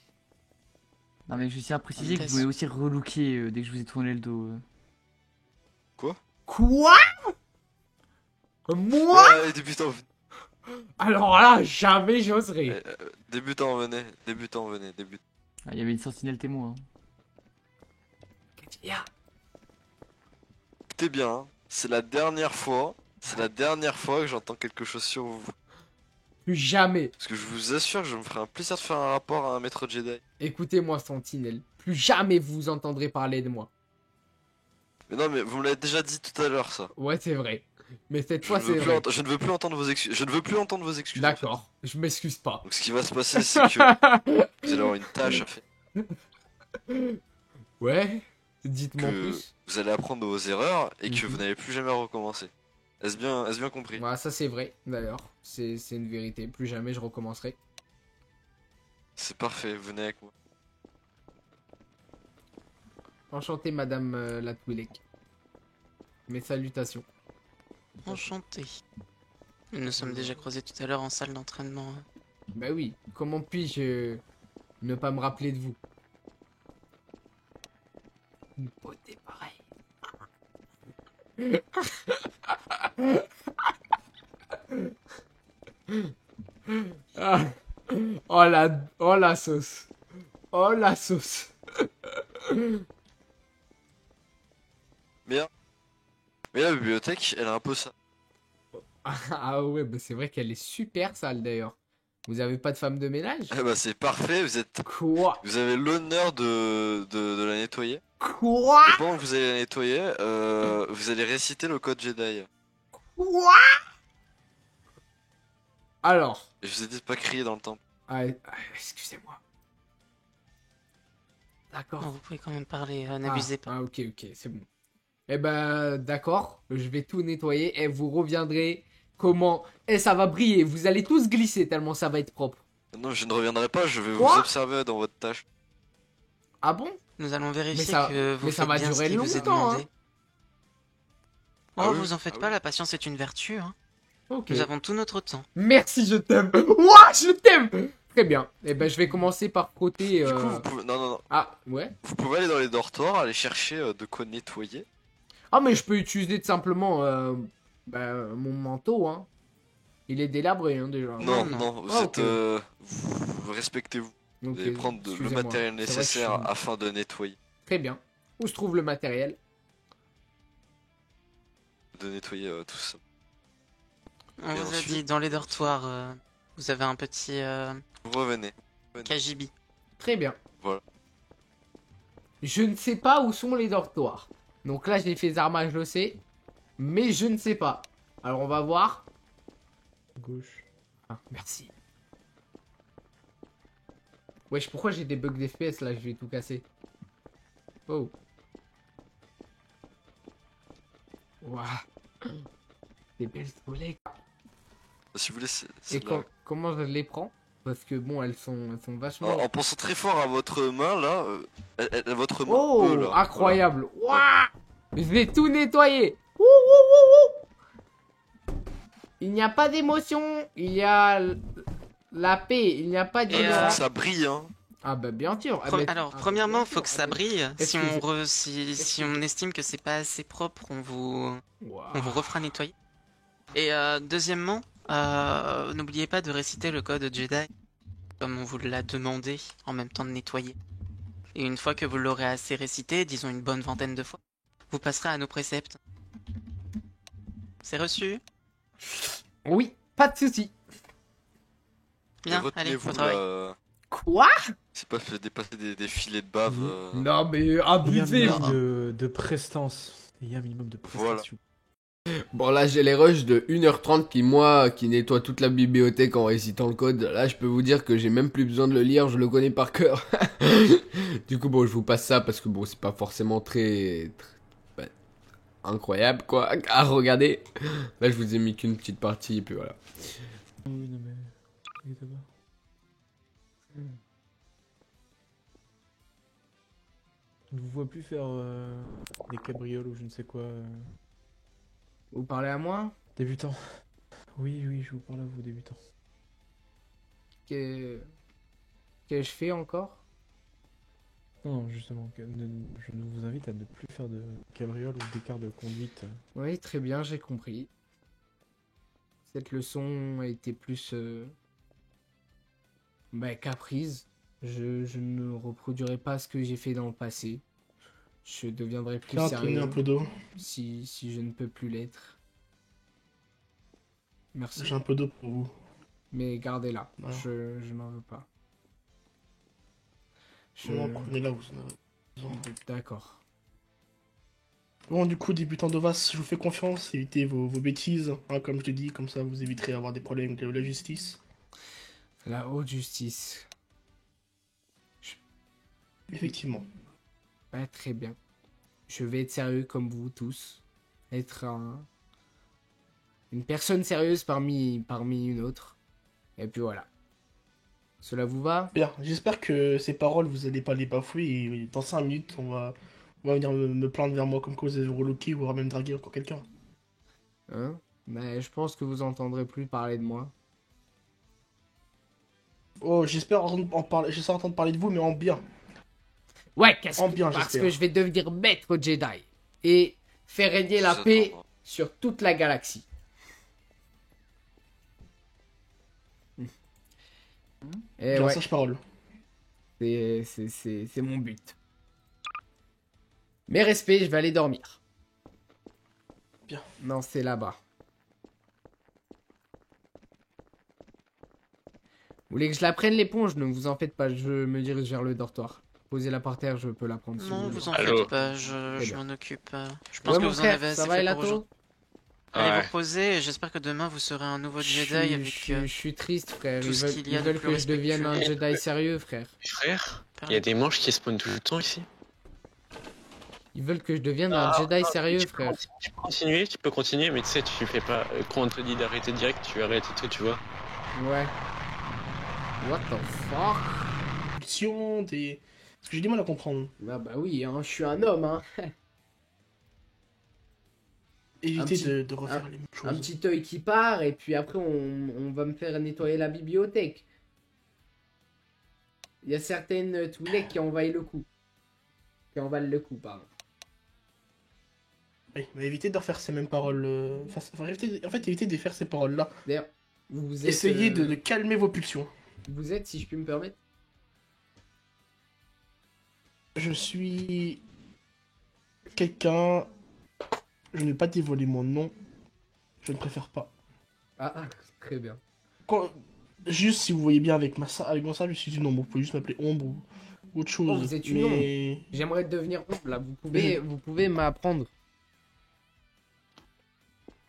Non, mais je tiens à préciser que vous pouvez aussi relooker dès que je vous ai tourné le dos. Quoi? pour... Moi? Débutant, Alors là, jamais j'oserais. débutant, venez, débutant. Ah, il y avait une sentinelle témoin. Hein. Qu'est-ce qu'il y a? Écoutez bien, hein, c'est la dernière fois que j'entends quelque chose sur vous. Plus jamais. Parce que je vous assure que je me ferai un plaisir de faire un rapport à un maître Jedi. Écoutez-moi, Sentinelle. Plus jamais vous entendrez parler de moi. Mais non, mais vous me l'avez déjà dit tout à l'heure, ça. Ouais, c'est vrai. Mais cette Je fois, ne, c'est veux plus vrai. je ne veux plus entendre vos excuses. Je ne veux plus entendre vos excuses. en fait. D'accord. Je m'excuse pas. Donc ce qui va se passer, c'est que vous allez avoir une tâche à faire. Ouais. Dites-moi Que plus. vous allez apprendre de vos erreurs et que Mhm. vous n'allez plus jamais recommencer. Est-ce bien compris? Voilà, ça c'est vrai, d'ailleurs. C'est une vérité. Plus jamais je recommencerai. C'est parfait, venez avec moi. Enchanté, Madame la Twi'lek. Mes salutations. Enchanté. Nous nous sommes déjà croisés tout à l'heure en salle d'entraînement. Bah oui, comment puis-je ne pas me rappeler de vous? Une beauté pareille. Ah. Oh la sauce. Oh la sauce. Mais la bibliothèque, elle a un peu ça. Ah ouais, bah c'est vrai qu'elle est super sale d'ailleurs. Vous avez pas de femme de ménage? Eh bah c'est parfait, Quoi? vous avez l'honneur de la nettoyer. Quoi? Et pendant que vous allez la nettoyer, vous allez réciter le code Jedi. Quoi? Alors. Et je vous ai dit de pas crier dans le temple. Excusez-moi. Oh, D'accord. vous pouvez quand même parler, n'abusez pas. Ah ok, c'est bon. Eh ben d'accord, je vais tout nettoyer et vous reviendrez comment... Et ça va briller, vous allez tous glisser tellement ça va être propre. Non, je ne reviendrai pas, je vais Quoi vous observer dans votre tâche. Ah bon? Nous allons vérifier ça- que vous mais ça faites va bien ce durer qui vous est longtemps, demandé. hein. Oh, Ah oui, vous en faites ah pas, oui. la patience est une vertu. Hein. Ok. Nous avons tout notre temps. Merci, je t'aime. Ouah, je t'aime. Très bien. Eh ben je vais commencer par frotter... Du coup, vous pouvez... Non. Ah, ouais. Vous pouvez aller dans les dortoirs, aller chercher de quoi nettoyer. Ah mais je peux utiliser tout simplement mon manteau, hein. Il est délabré, hein, déjà. Non, vous Ah, êtes... ok. Vous respectez-vous. Vous Ok, allez prendre le excusez-moi. matériel C'est vrai que nécessaire je suis- afin de nettoyer. Très bien. Où se trouve le matériel? De nettoyer tout ça. On Et vous a ensuite dit, dans les dortoirs, vous avez un petit Vous revenez. KGB. Très bien. Voilà. Je ne sais pas où sont les dortoirs. Donc là, j'ai fait Zarma, je le sais. Mais je ne sais pas. Alors, on va voir. Gauche. Ah, merci. Wesh, pourquoi j'ai des bugs d'FPS là? Je vais tout casser. Oh. Waouh. Des belles soleils. Si vous voulez, c'est Et comment je les prends? Parce que bon, elles sont vachement... En pensant très fort à votre main, là, votre main, Oh, là, incroyable. Ouah, je vais tout nettoyer. Ouh, ouh, ouh, ouh. Il n'y a pas d'émotion. Il y a la paix. Il n'y a pas voilà. Il d'ignorance. faut que ça brille, hein. Ah bah bien sûr. Alors, premièrement, il faut que ça brille. Si Excusez. si on estime que c'est pas assez propre, on vous Ouah. refera nettoyer. Et deuxièmement, n'oubliez pas de réciter le code Jedi, comme on vous l'a demandé, en même temps de nettoyer. Et une fois que vous l'aurez assez récité, disons une bonne vingtaine de fois, vous passerez à nos préceptes. C'est reçu? Oui, pas de souci. Bien, Et allez, retenez-vous, au travail. là, Quoi? c'est pas fait dépasser des filets de bave. Non mais Il y a un abusé. minimum de prestance. Il y a un minimum de prestation. Bon là j'ai les rushs de 1h30 qui nettoie toute la bibliothèque en récitant le code. Là je peux vous dire que j'ai même plus besoin de le lire, je le connais par cœur. Du coup bon je vous passe ça parce que bon c'est pas forcément très incroyable quoi à regarder. Là je vous ai mis qu'une petite partie et puis voilà. Oui, non mais... Regarde là-bas. Je ne vous vois plus faire des cabrioles ou je ne sais quoi. Vous parlez à moi? Débutant. Oui, je vous parle à vous, débutant. Que je fais encore? Non, justement, je vous invite à ne plus faire de cabrioles ou d'écart de conduite. Oui, très bien, j'ai compris. Cette leçon a été plus caprice. Je ne reproduirai pas ce que j'ai fait dans le passé. Je deviendrai plus Tiens, sérieux tenez un peu d'eau. si je ne peux plus l'être. Merci. J'ai un peu d'eau pour vous. Mais gardez-la. Non. Je n'en veux pas. Non, prenez-la, vous en avez besoin. D'accord. Bon, du coup, débutant de Vas, je vous fais confiance, évitez vos bêtises, hein, comme je l'ai dit, comme ça vous éviterez d'avoir des problèmes avec la justice. La haute justice. Effectivement. Ouais, très bien. Je vais être sérieux comme vous tous. Être une personne sérieuse parmi une autre. Et puis voilà. Cela vous va? Bien, j'espère que ces paroles, vous n'allez pas les bafouer et dans 5 minutes, on va venir me plaindre vers moi comme quoi vous avez relooké ou même dragué encore quelqu'un. Hein? Mais je pense que vous entendrez plus parler de moi. Oh, j'espère entendre parler de vous, mais en bien. Ouais, En bien, parce j'espère. que je vais devenir maître Jedi et faire régner la paix sur toute la galaxie. Et Bien, ouais, sage parole. c'est mon but. Mes respects, je vais aller dormir. Bien. Non, c'est là-bas. Vous voulez que je la prenne l'éponge? Ne vous en faites pas, je me dirige vers le dortoir. Posez-la par terre, je peux la prendre. si Non, voulez. vous en Allô. faites pas, Très je bien. m'en occupe. Je pense que mon vous en frère, avez ça assez va, fait Elato? pour aujourd'hui. Allez Ouais. vous reposer et j'espère que demain vous serez un nouveau Jedi avec Je suis triste, frère. tout Ils ce veulent, qu'il y a ils de veulent plus que je devienne un respectueux. Jedi sérieux, frère. Frère, il y a des manches qui spawnent tout le temps ici. Ils veulent que je devienne un Jedi sérieux, frère. Tu peux continuer, mais tu sais, tu fais pas. Quand on te dit d'arrêter direct, tu arrêtes et tout, tu vois. Ouais. What the fuck? Pulsion, des... Parce que j'ai du mal à comprendre. Bah oui, hein, je suis un homme, hein. Évitez petit- de refaire les mêmes choses. Un petit œil qui part, et puis après, on va me faire nettoyer la bibliothèque. Il y a certaines Twi'lek qui envahissent le coup. Qui envalent le coup, pardon. Oui, mais évitez de refaire ces mêmes paroles. Évitez de faire ces paroles-là. D'ailleurs, vous êtes... Essayez de calmer vos pulsions. Vous êtes, si je puis me permettre? Je suis quelqu'un. Je ne vais pas dévoiler mon nom. Je ne préfère pas. Ah, très bien. Juste si vous voyez bien avec mon sable, je suis une ombre. Vous pouvez juste m'appeler ombre ou autre chose. Oh, vous êtes une ombre. J'aimerais devenir ombre, là. Vous pouvez m'apprendre.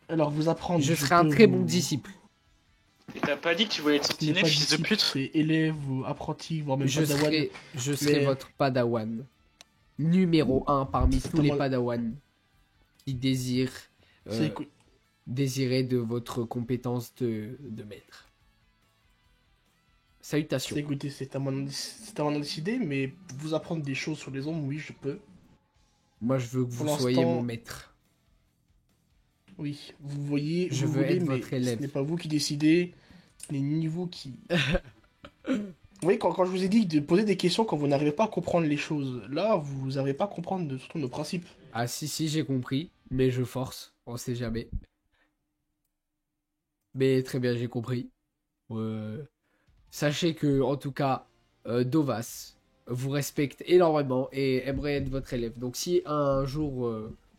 Alors, vous apprendre. Je serai un très bon disciple. Et t'as pas dit que tu voulais être Ce n'est sentinelle, pas fils de disciple, pute? c'est élève ou apprenti, voire même Je padawan. serai Mais- votre padawan. Numéro 1 parmi tous les moi- padawans qui désirent C'est écoute. désirer de votre compétence de maître. Salutations. Écoutez, c'est à moi d'en décider, mais vous apprendre des choses sur les ombres, oui, je peux. Moi, je veux que Pour vous soyez l'instant- mon maître. Oui, vous voyez, Je vous veux voulez, être mais votre élève. ce n'est pas vous qui décidez, ce n'est ni vous qui... Vous voyez, quand je vous ai dit de poser des questions quand vous n'arrivez pas à comprendre les choses, là, vous n'arrivez pas à comprendre surtout nos principes. Ah si, j'ai compris, mais je force, on sait jamais. Mais très bien, j'ai compris. Sachez que, en tout cas, Dovas vous respecte énormément et aimerait être votre élève. Donc si un jour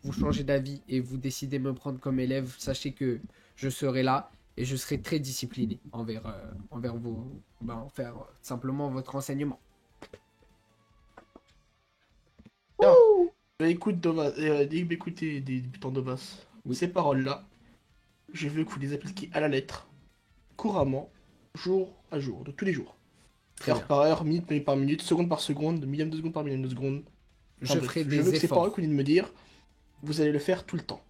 vous changez d'avis et vous décidez de me prendre comme élève, sachez que je serai là et je serai très discipliné envers vous, simplement votre enseignement. Écoute, écoutez des débutants Dovas. Ces paroles-là, je veux que vous les appliquiez à la lettre, couramment, jour à jour, de tous les jours. Très Heure bien. par heure, minute par minute, seconde par seconde, millième de seconde par millième de seconde. Je ferai je des veux que ces efforts. paroles que vous venez de me dire, vous allez le faire tout le temps.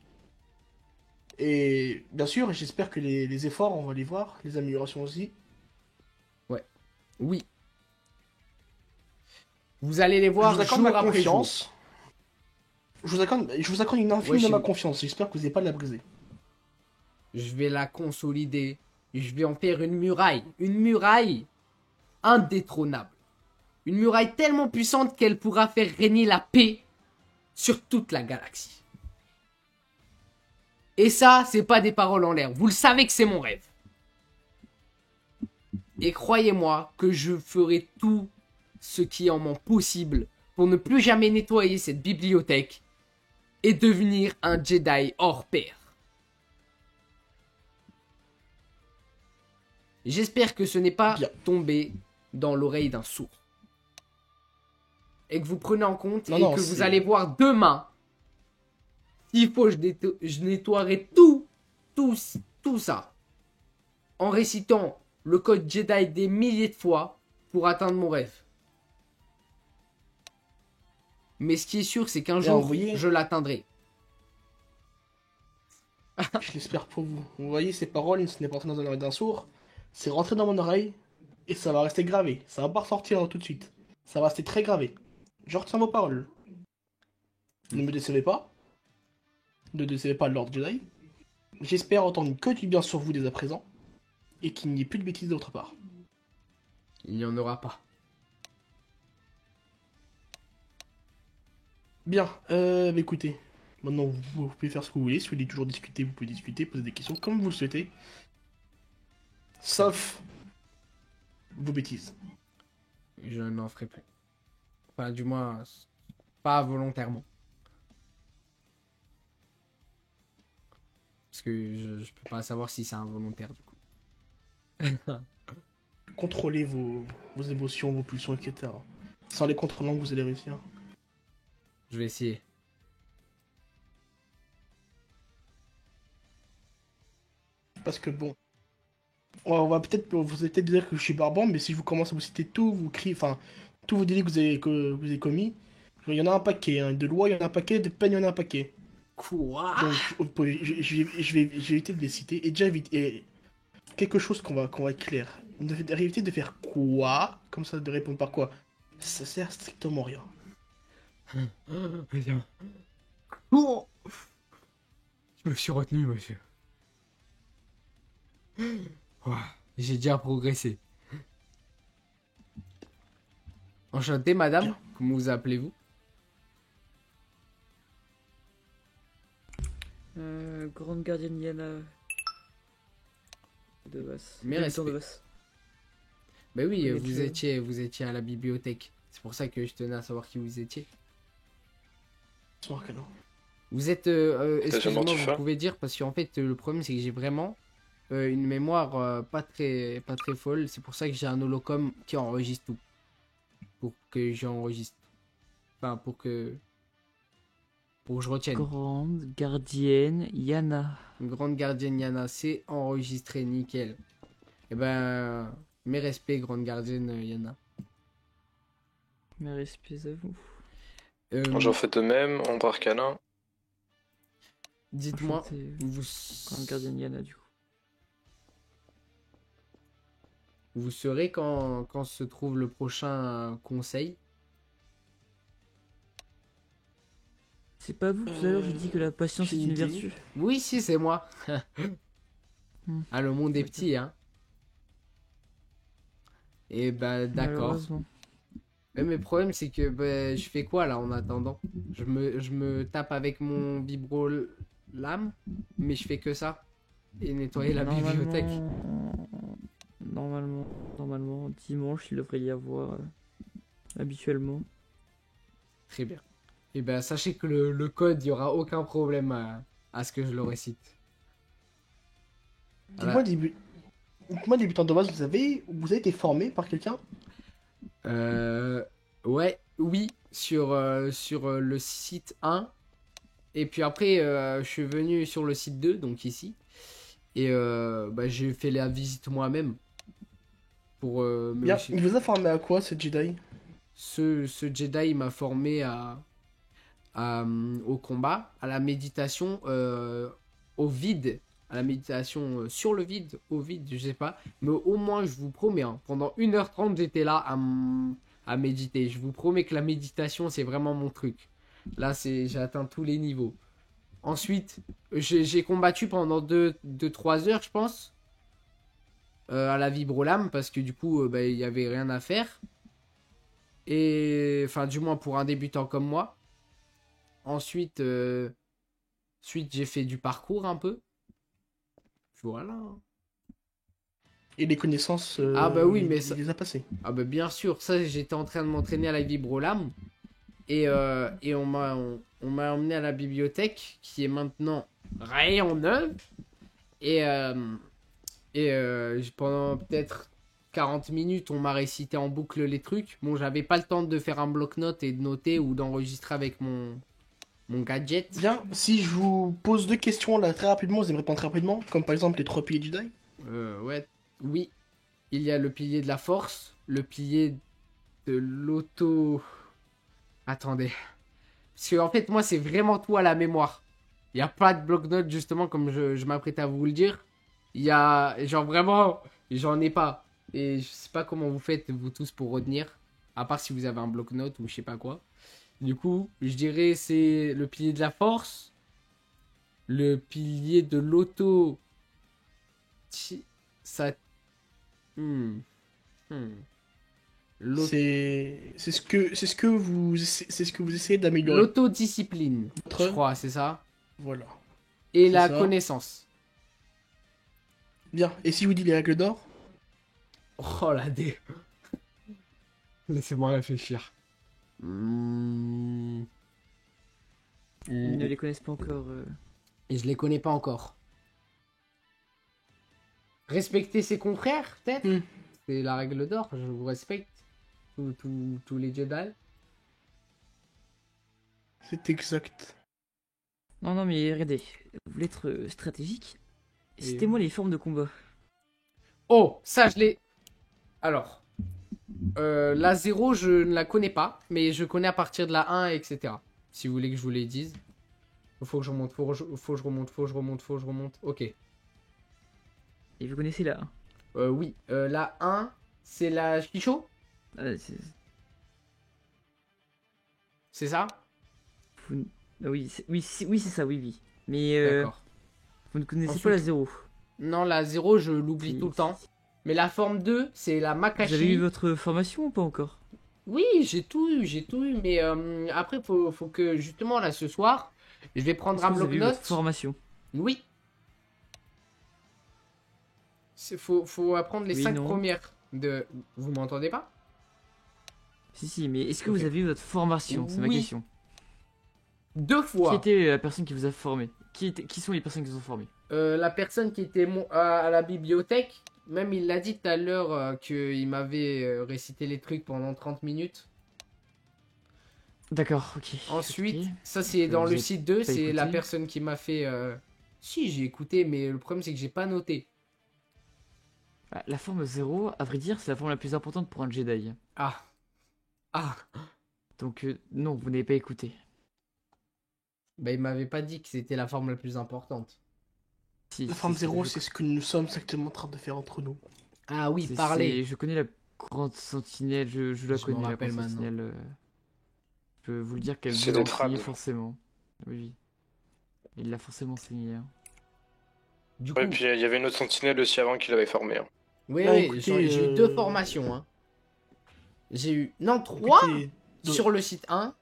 Et bien sûr, j'espère que les efforts, on va les voir, les améliorations aussi. Oui. Vous allez les voir je vous accorde jour ma après jour. confiance. Je vous accorde une infinie Ouais, de ma je- confiance. J'espère que vous n'allez pas la briser. Je vais la consolider. Et je vais en faire une muraille. Une muraille indétrônable. Une muraille tellement puissante qu'elle pourra faire régner la paix sur toute la galaxie. Et ça, c'est pas des paroles en l'air. Vous le savez que c'est mon rêve. Et croyez-moi que je ferai tout ce qui est en mon possible pour ne plus jamais nettoyer cette bibliothèque et devenir un Jedi hors pair. J'espère que ce n'est pas tombé dans l'oreille d'un sourd. Et que vous prenez en compte Non, et non, que vous c'est- allez voir demain. S'il faut, je nettoierai tout ça. En récitant le code Jedi des milliers de fois pour atteindre mon rêve. Mais ce qui est sûr, c'est qu'un Bien, jour, vous voyez- je l'atteindrai. Je l'espère pour vous. Vous voyez, ces paroles, ce n'est pas rentré dans l'oreille d'un sourd. C'est rentré dans mon oreille et ça va rester gravé. Ça va pas ressortir tout de suite. Ça va rester très gravé. Je retiens vos paroles. Ne me décevez pas. Ne décevez pas Lord Jedi. J'espère entendre que du bien sur vous dès à présent. Et qu'il n'y ait plus de bêtises d'autre part. Il n'y en aura pas. Bien, écoutez. Maintenant, vous pouvez faire ce que vous voulez. Si vous voulez toujours discuter, vous pouvez discuter, poser des questions comme vous le souhaitez. Sauf vos bêtises. Je n'en ferai plus. Enfin, du moins, pas volontairement. Parce que je peux pas savoir si c'est involontaire, du coup. Contrôlez vos émotions, vos pulsions, etc. Sans les contrôlant, vous allez réussir. Je vais essayer. Parce que bon, on va peut-être, vous allez peut-être dire que je suis barbant, mais si je vous commence à vous citer tous vos crimes, enfin, tous vos délits que vous avez commis, il y en a un paquet, hein. De lois, il y en a un paquet, de peines, il y en a un paquet. Quoi? Donc, je vais éviter de les citer, et déjà éviter quelque chose qu'on va être clair. Éviter de faire quoi, comme ça, de répondre par quoi, ça sert strictement à rien. Oh, je me suis retenu, monsieur. Ouah, j'ai déjà progressé. Enchanté, madame. Comment vous appelez-vous? Grande gardienne Yana de Vasse. Mes Habitant respects. de Vasse. Bah oui, Oui, vous étiez à la bibliothèque. C'est pour ça que je tenais à savoir qui vous étiez. Vous êtes... excusez-moi, vous pouvez dire, parce qu'en fait, le problème, c'est que j'ai vraiment une mémoire pas très folle. C'est pour ça que j'ai un holocom qui enregistre tout. Pour que j'enregistre. Enfin, pour que je retienne. Grande gardienne Yana. Grande gardienne Yana, c'est enregistré, nickel. Eh ben, mes respects, grande gardienne Yana. Mes respects à vous. J'en fais de même, en Arcana. Dites-moi, vous... Grande gardienne Yana, du coup. Vous saurez quand se trouve le prochain conseil? C'est pas vous, tout à l'heure, je dis que la patience est une vertu. Oui, si, c'est moi. Ah, le monde est petit, hein. Et bah, d'accord. Mais le problème, c'est que bah, je fais quoi, là, en attendant? Je me tape avec mon vibro-lame, mais je fais que ça. Et nettoyer la bibliothèque. Normalement, dimanche, il devrait y avoir habituellement. Très bien. Et ben sachez que le code, il n'y aura aucun problème à ce que je le récite. Dites-moi, débutant de base, vous avez été formé par quelqu'un? Ouais, oui, sur le site 1. Et puis après, je suis venu sur le site 2, donc ici. Et bah, j'ai fait la visite moi-même. Pour Bien, il vous a formé à quoi, ce Jedi? Ce Jedi m'a formé au combat, à la méditation, au vide, à la méditation sur le vide, au vide, je sais pas. Mais au moins, je vous promets, hein, pendant 1h30, j'étais là à méditer. Je vous promets que la méditation, c'est vraiment mon truc. Là, j'ai atteint tous les niveaux. Ensuite, j'ai combattu pendant 2-3 heures, je pense. À la vibrolame, parce que du coup, bah, il n'y avait rien à faire. Et enfin, du moins pour un débutant comme moi. Ensuite, j'ai fait du parcours un peu. Voilà. Et les connaissances, ah bah oui, mais ça les a passées. Ah bah bien sûr, ça j'étais en train de m'entraîner à la vibrolame. Et on m'a emmené à la bibliothèque qui est maintenant rayon 9. Et pendant peut-être 40 minutes, on m'a récité en boucle les trucs. Bon, j'avais pas le temps de faire un bloc-notes et de noter ou d'enregistrer avec mon gadget. Bien, si je vous pose 2 questions là très rapidement, vous allez me répondre très rapidement, comme par exemple les 3 piliers du Jedi. Ouais, oui. Il y a le pilier de la force, le pilier de l'auto... Attendez. Parce que en fait, moi, c'est vraiment tout à la mémoire. Il n'y a pas de bloc-notes, justement, comme je m'apprête à vous le dire. Il y a... Genre, vraiment, j'en ai pas. Et je sais pas comment vous faites, vous tous, pour retenir. À part si vous avez un bloc-notes ou je sais pas quoi. Du coup, je dirais c'est le pilier de la force. Le pilier de l'auto. Ça. C'est ce que vous essayez d'améliorer. L'autodiscipline, je crois, c'est ça. Voilà. Et C'est la ça. connaissance. Bien. Et si je vous dis les règles d'or? Oh la dé. Laissez-moi réfléchir. Ils ne les connaissent pas encore. Et je les connais pas encore. Respecter ses confrères, peut-être. C'est la règle d'or. Je vous respecte. Tous les Jedi. C'est exact. Non, mais regardez, vous voulez être stratégique? Citez-moi les formes de combat. Oh, ça je l'ai. Alors, la 0, je ne la connais pas, mais je connais à partir de la 1, etc. Si vous voulez que je vous les dise. Faut que je remonte, faut que je remonte. Ok. Et vous connaissez la 1? Oui, la 1, c'est la Chicho. C'est ça? Oui, c'est ça, oui. Mais D'accord. vous ne connaissez Ensuite- pas la 0. Non, la 0, je l'oublie tout le temps. Mais la forme 2, c'est la Makashi. Vous avez eu votre formation ou pas encore? Oui, j'ai tout eu, mais après, faut que, justement, là, ce soir, je vais prendre un Est-ce que vous avez eu bloc-notes. votre formation? Oui. Faut apprendre les Oui, 5 non. premières de... Vous m'entendez pas? Si, mais est-ce que vous avez eu votre formation? C'est ma Oui. question. 2 fois. Qui était la personne qui vous a formé? Qui sont les personnes qui vous ont formé? La personne qui était à la bibliothèque, même il l'a dit tout à l'heure qu'il m'avait récité les trucs pendant 30 minutes. D'accord, ok. Ensuite, Ok. ça c'est dans Vous le avez site 2, pas c'est la écouté personne qui m'a fait... Si, j'ai écouté, mais le problème c'est que j'ai pas noté. Ah, la forme 0, à vrai dire, c'est la forme la plus importante pour un Jedi. Ah. Donc, non, vous n'avez pas écouté. Bah il m'avait pas dit que c'était la forme la plus importante. La forme 0, c'est ce que nous sommes actuellement en train de faire entre nous. Ah oui, parler. Je connais la grande sentinelle, je la Je connais, m'en la rappelle grande maintenant. sentinelle. Je peux vous le dire qu'elle C'est veut des enseigner trades. forcément. Oui. Il l'a forcément enseigné. Hein. Du Ouais, puis il y avait une autre sentinelle aussi avant qui l'avait formé. Hein. Oui, Bah, oui, écoutez, j'ai eu 2 formations. Hein. J'ai eu... Non, 3 Écoutez, sur le site 1.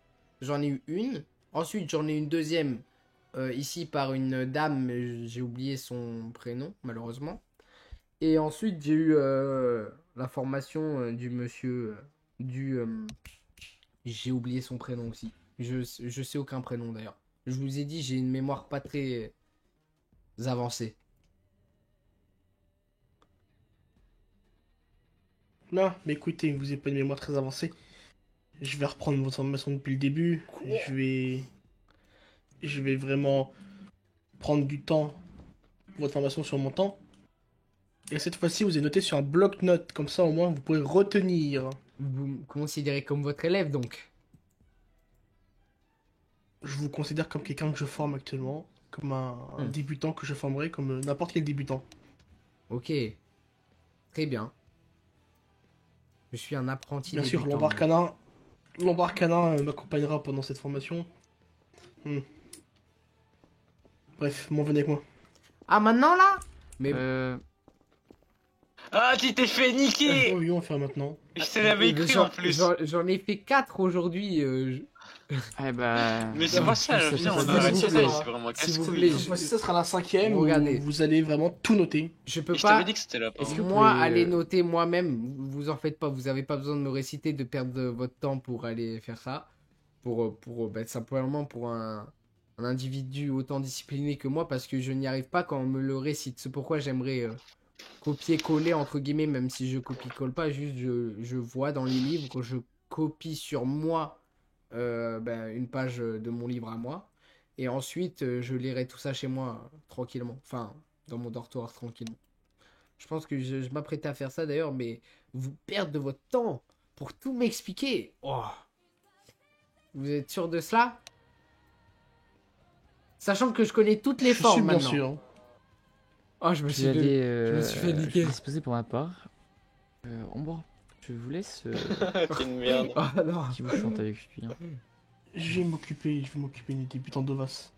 J'en ai eu une. Ensuite, j'en ai une deuxième ici par une dame, mais j'ai oublié son prénom, malheureusement. Et ensuite, j'ai eu la formation du monsieur... J'ai oublié son prénom aussi. Je sais aucun prénom d'ailleurs. Je vous ai dit, j'ai une mémoire pas très avancée. Non, mais écoutez, vous n'avez pas une mémoire très avancée. Je vais reprendre votre formation depuis le début. Je vais vraiment prendre du temps pour votre formation sur mon temps. Et cette fois-ci, vous avez noté sur un bloc-notes. Comme ça, au moins, vous pourrez retenir. Vous me considérez comme votre élève, donc? Je vous considère comme quelqu'un que je forme actuellement. Comme un débutant que je formerai, comme n'importe quel débutant. Ok. Très bien. Je suis un apprenti Bien sûr, débutant. L'embarcanin m'accompagnera pendant cette formation. Bref, m'en venez avec moi. Ah, maintenant là? Mais... Ah, tu t'es fait niquer! Oui, on va faire maintenant. Je te l'avais écrit en plus. J'en ai fait 4 aujourd'hui. Eh bah... Mais c'est pas ça, viens, on a arrêté ça, c'est vraiment Si vous casse-couille. voulez, Cette fois-ci, ça sera la 5ème où Regardez. vous allez vraiment tout noter. Je peux Je pas... t'avais dit que c'était là. Est-ce que pardon. moi, aller noter moi-même, vous en faites pas, vous avez pas besoin de me réciter, de perdre votre temps pour aller faire ça. Simplement pour un individu autant discipliné que moi, parce que je n'y arrive pas quand on me le récite. C'est pourquoi j'aimerais copier-coller, entre guillemets, même si je copie-colle pas, juste je vois dans les livres, je copie sur moi une page de mon livre à moi. Et ensuite, je lirai tout ça chez moi tranquillement. Enfin, dans mon dortoir tranquillement. Je pense que je m'apprêtais à faire ça d'ailleurs, mais vous perdez de votre temps pour tout m'expliquer. Oh. Vous êtes sûr de cela? Sachant que je connais toutes les formes suis bien maintenant. sûr. Oh, je me suis fait niquer. Je vais disposer pour ma part. Ombre, je vous laisse. T'es une merde. Oh non. Qui vous chante avec lui. Hein. Je vais m'occuper des débutants d'Ovas.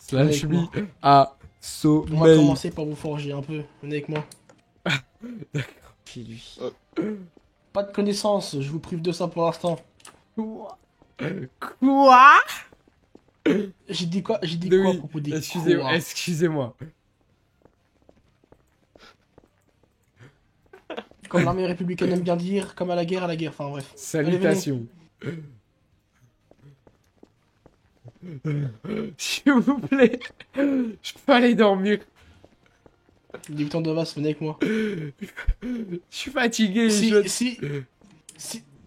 Slash Venez avec me à On va sommeil. commencer par vous forger un peu. Venez avec moi. Chez lui. Pas de connaissances, je vous prive de ça pour l'instant. Quoi? J'ai dit quoi? J'ai dit Oui, quoi à propos des excusez-moi, quoi excusez-moi. Comme l'armée républicaine aime bien dire, comme à la guerre, enfin bref. Salutations. S'il vous plaît, je peux aller dormir. Débutant de Vas, venez avec moi. Je suis fatigué.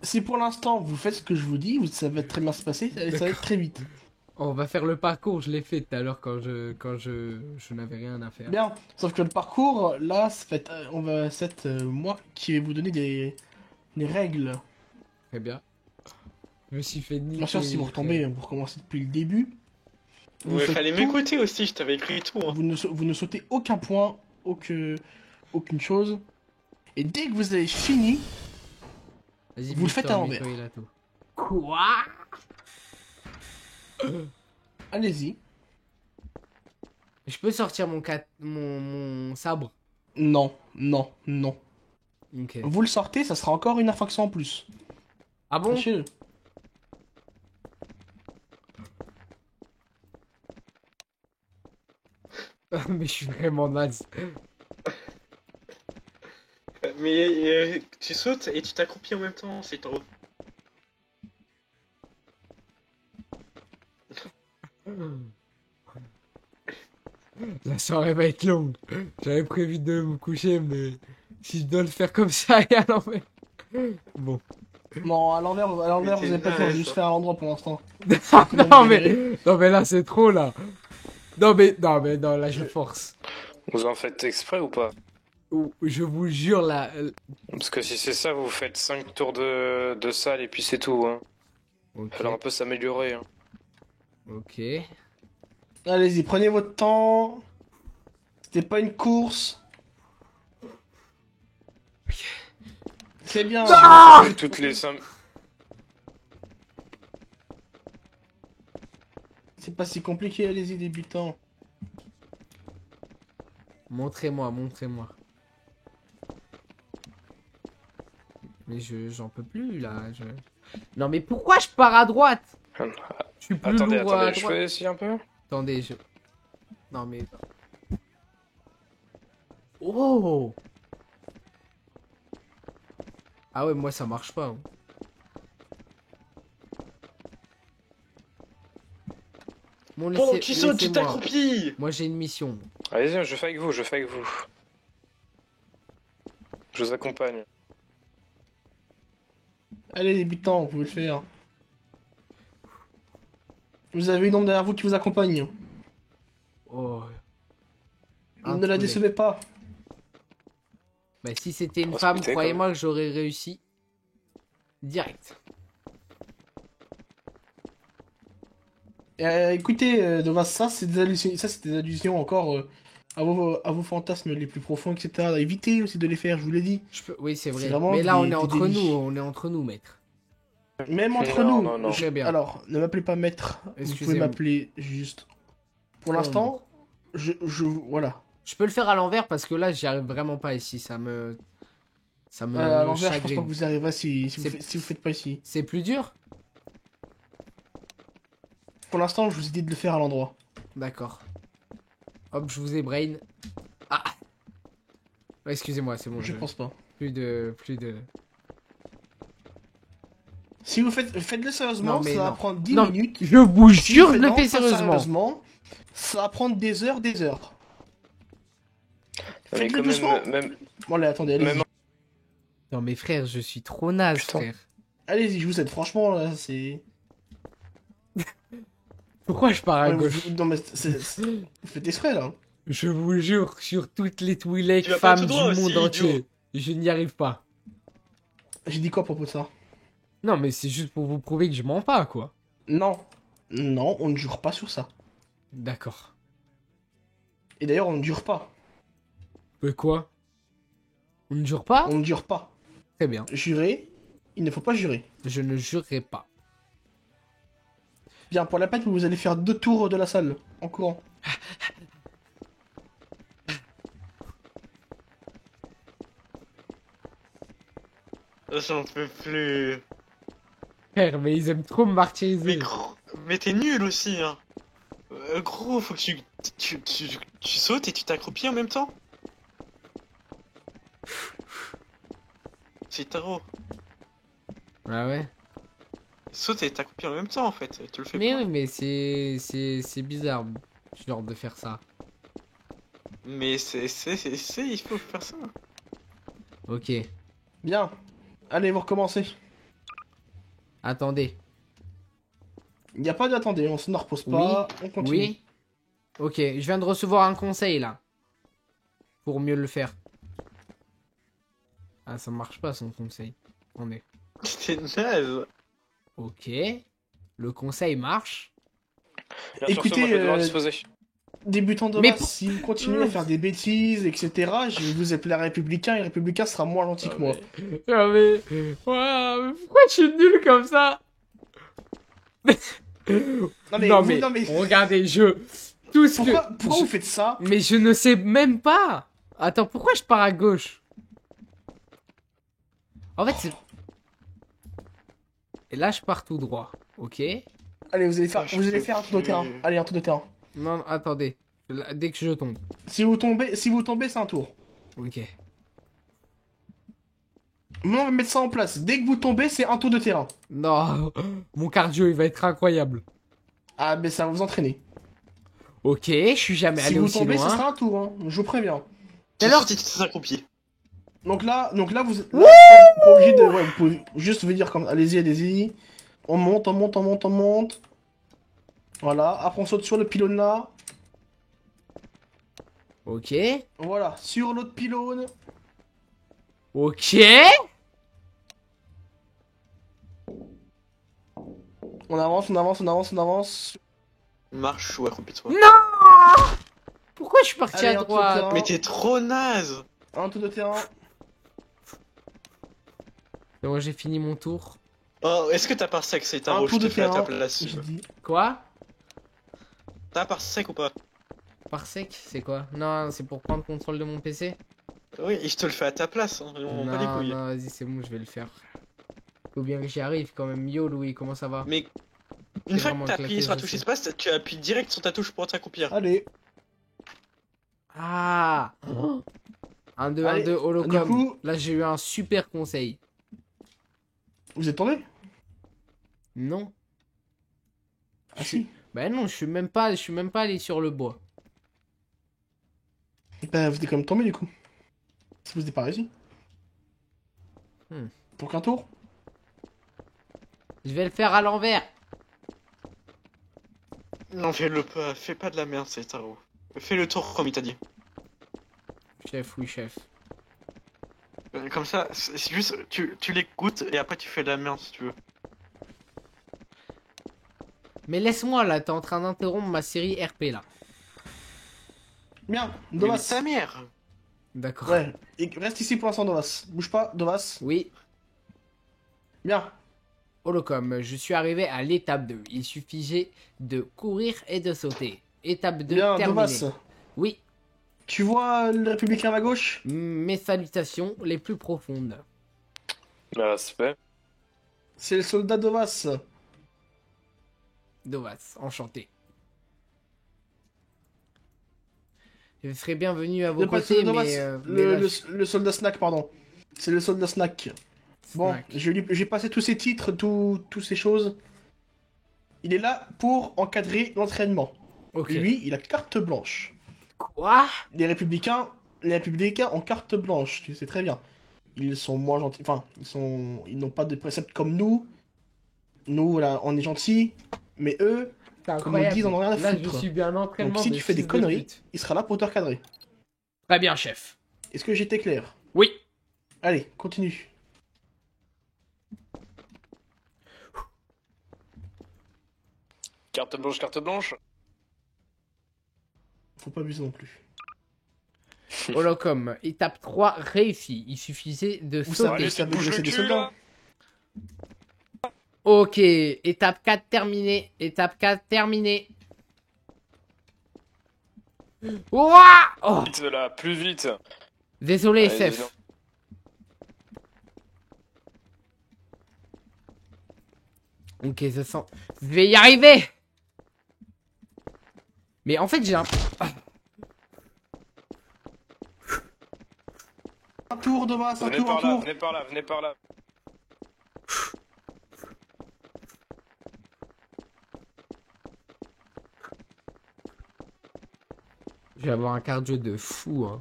Si pour l'instant vous faites ce que je vous dis, ça va très bien se passer, ça va être très vite. On va faire le parcours, je l'ai fait tout à l'heure quand je n'avais rien à faire. Bien, sauf que le parcours, là, c'est moi qui vais vous donner des règles. Très bien. Je me suis fait niquer. Bien sûr, si vous retombez, vous recommencez depuis le début. Ouais, faites fallait tout. m'écouter aussi, je t'avais écrit tout. Hein. Vous ne sautez aucun point, aucune chose. Et dès que vous avez fini, Vas-y, vous le faites à l'envers. Quoi? Allez-y. Je peux sortir mon sabre? Non. Ok. Vous le sortez, ça sera encore une infraction en plus. Ah bon? Sachez-le. Mais je suis vraiment naze. Mais tu sautes et tu t'accroupis en même temps, c'est trop. La soirée va être longue. J'avais prévu de me coucher, mais si je dois le faire comme ça et à l'envers. Bon. Non, à l'envers, vous n'allez pas faire, juste faire à l'endroit pour l'instant. non mais là c'est trop là. Non, là je force. Vous en faites exprès ou pas? Je vous jure là. Parce que si c'est ça, vous faites 5 tours de salle et puis c'est tout. Hein. Okay. Alors on peut s'améliorer. Hein. Ok. Allez-y, prenez votre temps. C'était pas une course. C'est bien. Toutes les 5... C'est pas si compliqué, allez-y, débutant. Montrez-moi. Mais j'en peux plus là. Non mais pourquoi je pars à droite? Je suis plus lourd à droite. Je fais essayer un peu. Attendez, Non mais... Oh! Ah ouais, moi ça marche pas. Hein. Bon, tu sautes, tu t'accroupis! Moi j'ai une mission. Allez-y, je fais avec vous. Je vous accompagne. Allez, débutant, vous pouvez le faire. Vous avez une ombre derrière vous qui vous accompagne. Oh. Ne la décevez pas. Bah si c'était une femme, croyez-moi que j'aurais réussi. Direct. Écoutez, Dovas, ça c'est des allusions encore à vos fantasmes les plus profonds, etc. Évitez aussi de les faire, je vous l'ai dit. Oui, c'est vrai. Mais là, on est entre nous, maître. Même entre nous. Non. Très bien. Alors, ne m'appelez pas maître. Vous pouvez m'appeler juste. Pour l'instant, voilà. Je peux le faire à l'envers parce que là, j'y arrive vraiment pas ici. Ça me à l'envers, je pense pas que vous y arriverez si vous faites pas ici. C'est plus dur? Pour l'instant, je vous ai dit de le faire à l'endroit. D'accord. Hop, je vous ai brain. Ah! Ouais, excusez-moi, c'est bon. Je pense pas. Plus de... Si vous faites-le sérieusement, ça va prendre 10 minutes. Je vous jure, je le fais sérieusement. Ça va prendre des heures. Mais Faites-le doucement. Bon, allez, attendez, allez-y. Non, mais frère, je suis trop naze, frère. Allez-y, je vous aide. Franchement, là, c'est... Pourquoi je pars à gauche? Non, mais vous faites exprès, là. Je vous jure, sur toutes les Twi'lek femmes du monde entier, je n'y arrive pas. J'ai dit quoi à propos de ça? Non, mais c'est juste pour vous prouver que je mens pas, quoi. Non, on ne jure pas sur ça. D'accord. Et d'ailleurs, on ne jure pas. Mais quoi? On ne jure pas? On ne jure pas. Très bien. Jurer, il ne faut pas jurer. Je ne jurerai pas. Bien, pour la peine, vous allez faire 2 tours de la salle, en courant. J'en peux plus. Frère, mais ils aiment trop me martyriser. Mais t'es nul aussi, hein. Gros, faut que tu sautes et tu t'accroupis en même temps. C'est tarot. Ah ouais. Saute et t'accroupis en même temps en fait. Tu le fais Mais pas. oui, mais c'est bizarre, genre de faire ça. Mais il faut faire ça. Ok. Bien. Allez, vous recommencez. Attendez. Il n'y a pas d'attendez, on ne repose pas, on continue. Oui. Ok, je viens de recevoir un conseil là. Pour mieux le faire. Ah, ça marche pas son conseil. Attendez. C'est naze. Ok. Le conseil marche. Écoutez, débutant de Mais base, si vous continuez à faire des bêtises, etc., je vais vous appeler républicain et républicain sera moins gentil que moi. Ah mais... Ouais, mais pourquoi je suis nul comme ça? Non mais, regardez, pourquoi vous faites ça? Mais je ne sais même pas. Attends, pourquoi je pars à gauche? En fait, c'est... Et là, je pars tout droit, ok? Allez, vous allez faire un tour de terrain. Allez, un tour de terrain. Non, attendez. Dès que je tombe. Si vous tombez, c'est un tour. Ok. Maintenant, on va mettre ça en place. Dès que vous tombez, c'est un tour de terrain. Non, mon cardio, il va être incroyable. Ah, mais ça va vous entraîner. Ok, je suis jamais allé aussi loin. Si vous tombez, ce sera un tour, hein. Je vous préviens. Alors, tu t'accroupis. Donc là, vous êtes pas obligé de... Ouais, vous pouvez juste venir comme... Allez-y. On monte. Voilà, après on saute sur le pylône là. Ok. Voilà, sur l'autre pylône. Ok. On avance. Marche ou accroupis-toi. Non! Pourquoi je suis parti Allez, à droite? Mais t'es trop naze. Un tour de terrain. Bon, j'ai fini mon tour. Oh, est-ce que t'as par sec, c'est Un un coup je de te fais à ta terrain, place. je dis. Quoi? T'as par sec ou pas? Par sec, c'est quoi? Non, c'est pour prendre contrôle de mon PC? Oui, et je te le fais à ta place, hein. On va les couilles. Non, vas-y, c'est bon, je vais le faire. Faut bien que j'y arrive quand même. Yo, Louis, comment ça va? Mais une fois que t'as appuyé sur la touche espace, tu appuies direct sur ta touche pour t'accroupir. Allez. Ah! 1, 2, 1, 2, holocom. Du coup... Là, j'ai eu un super conseil. Vous êtes tombé? Non. Ah si. Bah non, je suis même pas allé sur le bois. Bah vous êtes quand même tombé du coup. Si vous êtes pas réussi. Pour qu'un tour? Je vais le faire à l'envers. Non, fais-le pas, fais pas de la merde, c'est tarot. Fais le tour comme il t'a dit. Chef, oui, chef. Comme ça, c'est juste, tu l'écoutes et après tu fais de la merde si tu veux. Mais laisse-moi là, t'es en train d'interrompre ma série RP là. Bien, Mais Dovas. ta mère. D'accord. Ouais, et reste ici pour l'instant, Dovas. Bouge pas, Dovas. Oui. Bien. Holocom, je suis arrivé à l'étape 2. Il suffisait de courir et de sauter. Étape 2 Bien, terminée. Dovas. Oui. Tu vois le républicain à ma gauche? Mes salutations les plus profondes. Bah, c'est fait. C'est le soldat Dovas. Dovas, enchanté. Je serais bienvenu à vos côtés, Dovas, mais le soldat Snack, pardon. C'est le soldat Snack. Bon, j'ai passé tous ces titres, tous ces choses. Il est là pour encadrer l'entraînement. Ok. Lui, il a carte blanche. Quoi? Les républicains ont carte blanche, tu sais très bien. Ils sont moins gentils, enfin, ils n'ont pas de préceptes comme nous. Nous, là, on est gentils, mais eux, comme on dit, ils en ont rien à Là, foutre. je suis bien en entraînement. Donc si de tu fais des fils de conneries, pute. il sera là pour te recadrer. Très bien, chef. Est-ce que j'étais clair? Oui. Allez, continue. Carte blanche. Faut pas abuser non plus. Holocom, étape 3 réussie. Il suffisait de Où ça, sauter. ça veut dire que c'est des soldats. Ok, étape 4 terminée. Étape 4 terminée. Ouah oh. Vite là, plus vite. Désolé, Allez, chef. non. Ok, ça sent. Je vais y arriver. Mais en fait, j'ai un... Un tour de masse, un Venez tour, un par là, tour. venez par là, venez par là. Je vais avoir un cardio de fou, hein.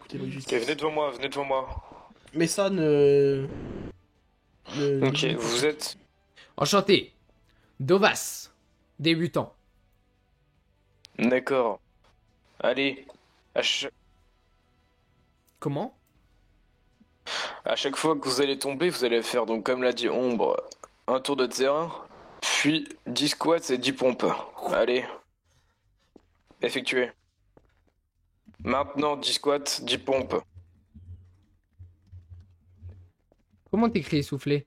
Écoutez, logique. Ok, venez devant moi, venez devant moi. Mais ça ne... Ok, vous êtes... Enchanté. Dovas. Débutant. D'accord. Allez. Comment? À chaque fois que vous allez tomber, vous allez faire, donc comme l'a dit Ombre, un tour de terrain, puis 10 squats et 10 pompes. Allez. Effectué. Maintenant 10 squats, 10 pompes. Comment t'écris essoufflé?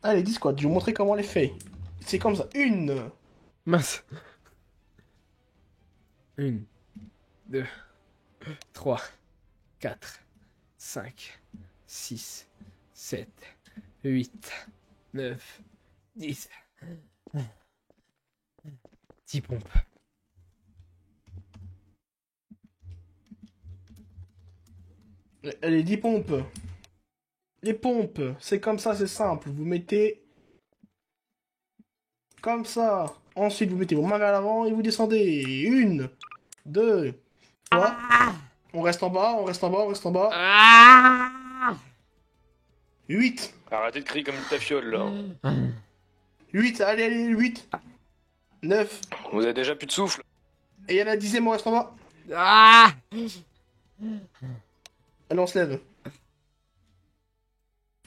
Allez, 10 squats, je vais vous montrer comment on les fait. C'est comme ça. Une. Mince. 1, 2, 3, 4, 5, 6, 7, 8, 9, 10. 10 pompes. Allez, 10 pompes. Les pompes, c'est comme ça, c'est simple. Vous mettez... Comme ça. Ensuite, vous mettez vos mains vers l'avant et vous descendez. 1, 2, 3. On reste en bas, on reste en bas, on reste en bas. 8. Arrêtez de crier comme une tafiole là. 8, allez, allez, 8. 9. Vous avez déjà plus de souffle. Et il y en a 10e, on reste en bas. Ah! Allez, on se lève.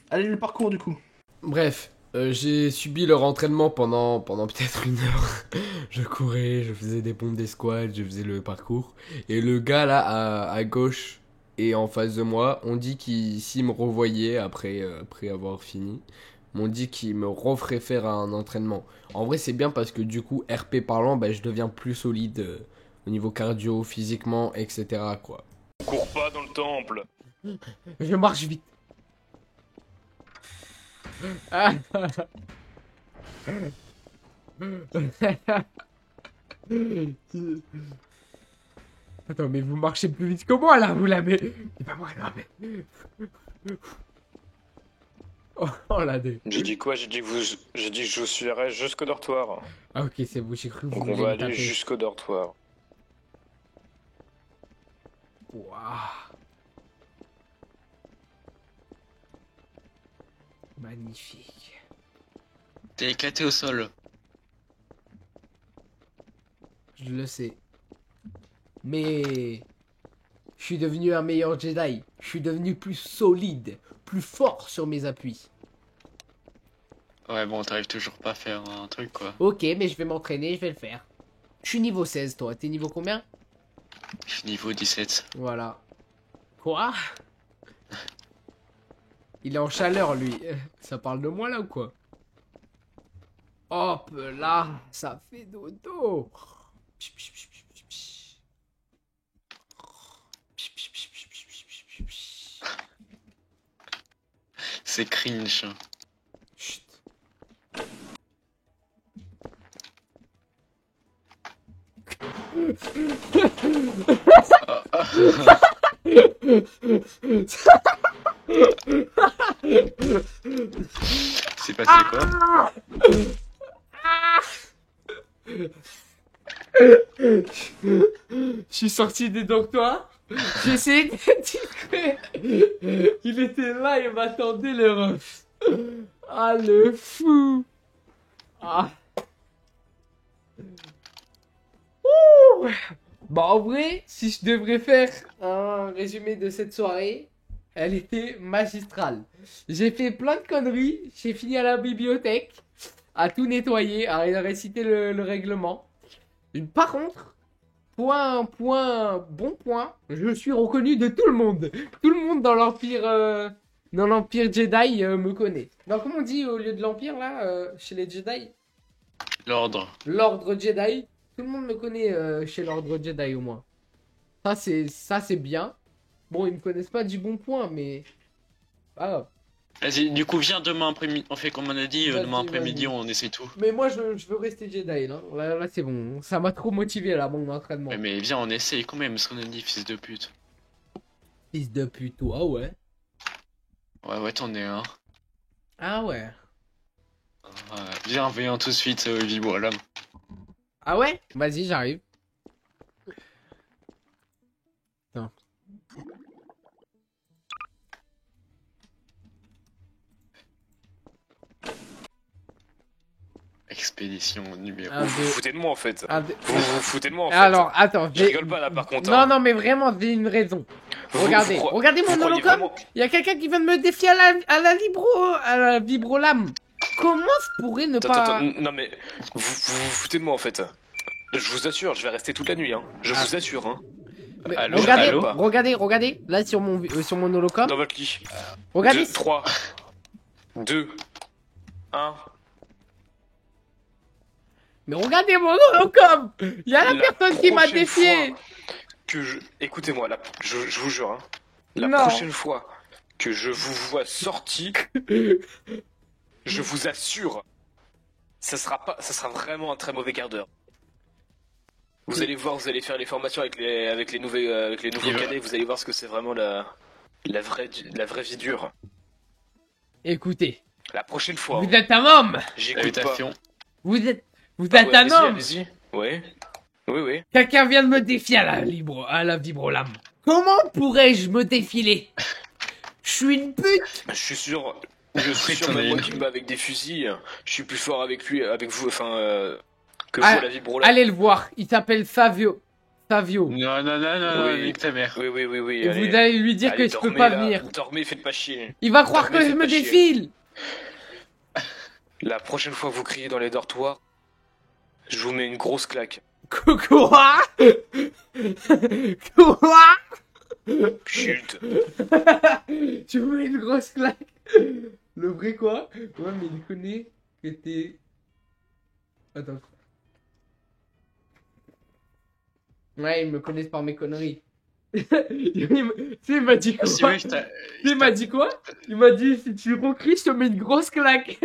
Allez, le parcours du coup. Bref, j'ai subi leur entraînement pendant peut-être 1 heure. Je courais, je faisais des pompes, des squats, je faisais le parcours. Et le gars là à gauche et en face de moi, on dit qu'il s'il me revoyait après avoir fini, m'ont dit qu'il me referait faire un entraînement. En vrai c'est bien parce que du coup RP parlant, bah, je deviens plus solide au niveau cardio, physiquement, etc. quoi. On court pas dans le temple. Je marche vite. Ah. Attends, mais vous marchez plus vite que moi là, vous l'avez. C'est pas moi, non mais. Oh la dé. J'ai dit quoi? J'ai dit que je vous suivrai jusqu'au dortoir. Ah ok, c'est vous, j'ai cru que vous Donc on vouliez va me aller taper. jusqu'au dortoir. Waouh. Magnifique. T'es éclaté au sol. Je le sais. Mais... Je suis devenu un meilleur Jedi. Je suis devenu plus solide, plus fort sur mes appuis. Ouais, bon, t'arrives toujours pas à faire un truc, quoi. Ok, mais je vais m'entraîner, je vais le faire. Je suis niveau 16, toi. T'es niveau combien? Je suis niveau 17. Voilà. Quoi? Il est en chaleur, lui. Ça parle de moi, là, ou quoi? Hop, là. Ça fait dodo. C'est cringe. Chut. C'est passé quoi? Je suis sorti des doctoires. J'ai essayé de tirer. Il était là, il m'attendait le ref. Ah le fou. Ah. Ouh. Bah en vrai, si je devrais faire un résumé de cette soirée, elle était magistrale. J'ai fait plein de conneries, j'ai fini à la bibliothèque, à tout nettoyer, à réciter le règlement. Par contre, bon point, je suis reconnu de tout le monde. Tout le monde dans l'Empire Jedi me connaît. Non, comment on dit au lieu de l'Empire, là, chez les Jedi? L'ordre. L'Ordre Jedi. Tout le monde me connaît chez l'Ordre Jedi, au moins. Ça, c'est bien. Bon, ils me connaissent pas du bon point, mais... Ah. Vas-y, du coup, viens demain après-midi. On fait comme on a dit, Vas-y, demain après-midi, vas-y. on essaie tout. Mais moi, je veux rester Jedi, là. Là, c'est bon. Ça m'a trop motivé, là, mon entraînement. Mais viens, on essaye quand même, ce qu'on a dit, fils de pute. Fils de pute, toi, ouais. Ouais, t'en es un. Ah ouais. Viens tout de suite, Vibo, l'homme. Ah ouais? Vas-y, j'arrive. Attends. Expédition numéro. Vous vous foutez de moi en fait. Vous vous foutez de moi en fait. Alors, attends. Je rigole pas là par contre. Non, hein. non, mais vraiment, j'ai une raison. Vous- Regardez, vous regardez mon vous croyez holocom. vraiment- Il y a quelqu'un qui vient de me défier à la vibrolame. Comment je pourrais ne Attends, pas... attends, non mais vous vous foutez de moi en fait. Je vous assure, je vais rester toute la nuit. Hein. Je vous assure. Hein. Mais Allô, regardez, allô regardez, là sur mon holocom. Dans votre lit. Regardez. 3, 2, 1. Mais regardez mon holocom. Il y a la personne qui m'a prochaine défié. fois Écoutez-moi, je vous jure. Hein. La Non. prochaine fois que je vous vois sorti, je vous assure, ça sera vraiment un très mauvais quart d'heure. Vous allez voir, vous allez faire les formations avec les nouveaux cadets, vous allez voir ce que c'est vraiment la vraie vie dure. Écoutez, La prochaine fois. vous hein. êtes un homme. J'écoute pas. Vous êtes Ah un ouais, allez-y, homme. allez-y. Ouais. Oui. Quelqu'un vient de me défier à la vibrolame. Comment pourrais-je me défiler? Je suis une pute. Je suis sûr, même moi qui me bats avec des fusils, je suis plus fort avec vous, que vous, la vibro là. Allez le voir, il s'appelle Savio. Non, Oui. nique ta mère. Oui. Et vous allez lui dire que je peux pas venir. Dormez, faites pas chier. Il va croire que je faites me pas chier. défile. La prochaine fois que vous criez dans les dortoirs, je vous mets une grosse claque. Quoi? Quoi? Chut. Tu me mets une grosse claque. Le vrai quoi? Ouais, mais il connaît que t'es... Attends. Ouais, ils me connaissent par mes conneries. Tu sais, il m'a dit quoi? Si, ouais, Il m'a dit quoi? Il m'a dit, si tu recris, je te mets une grosse claque.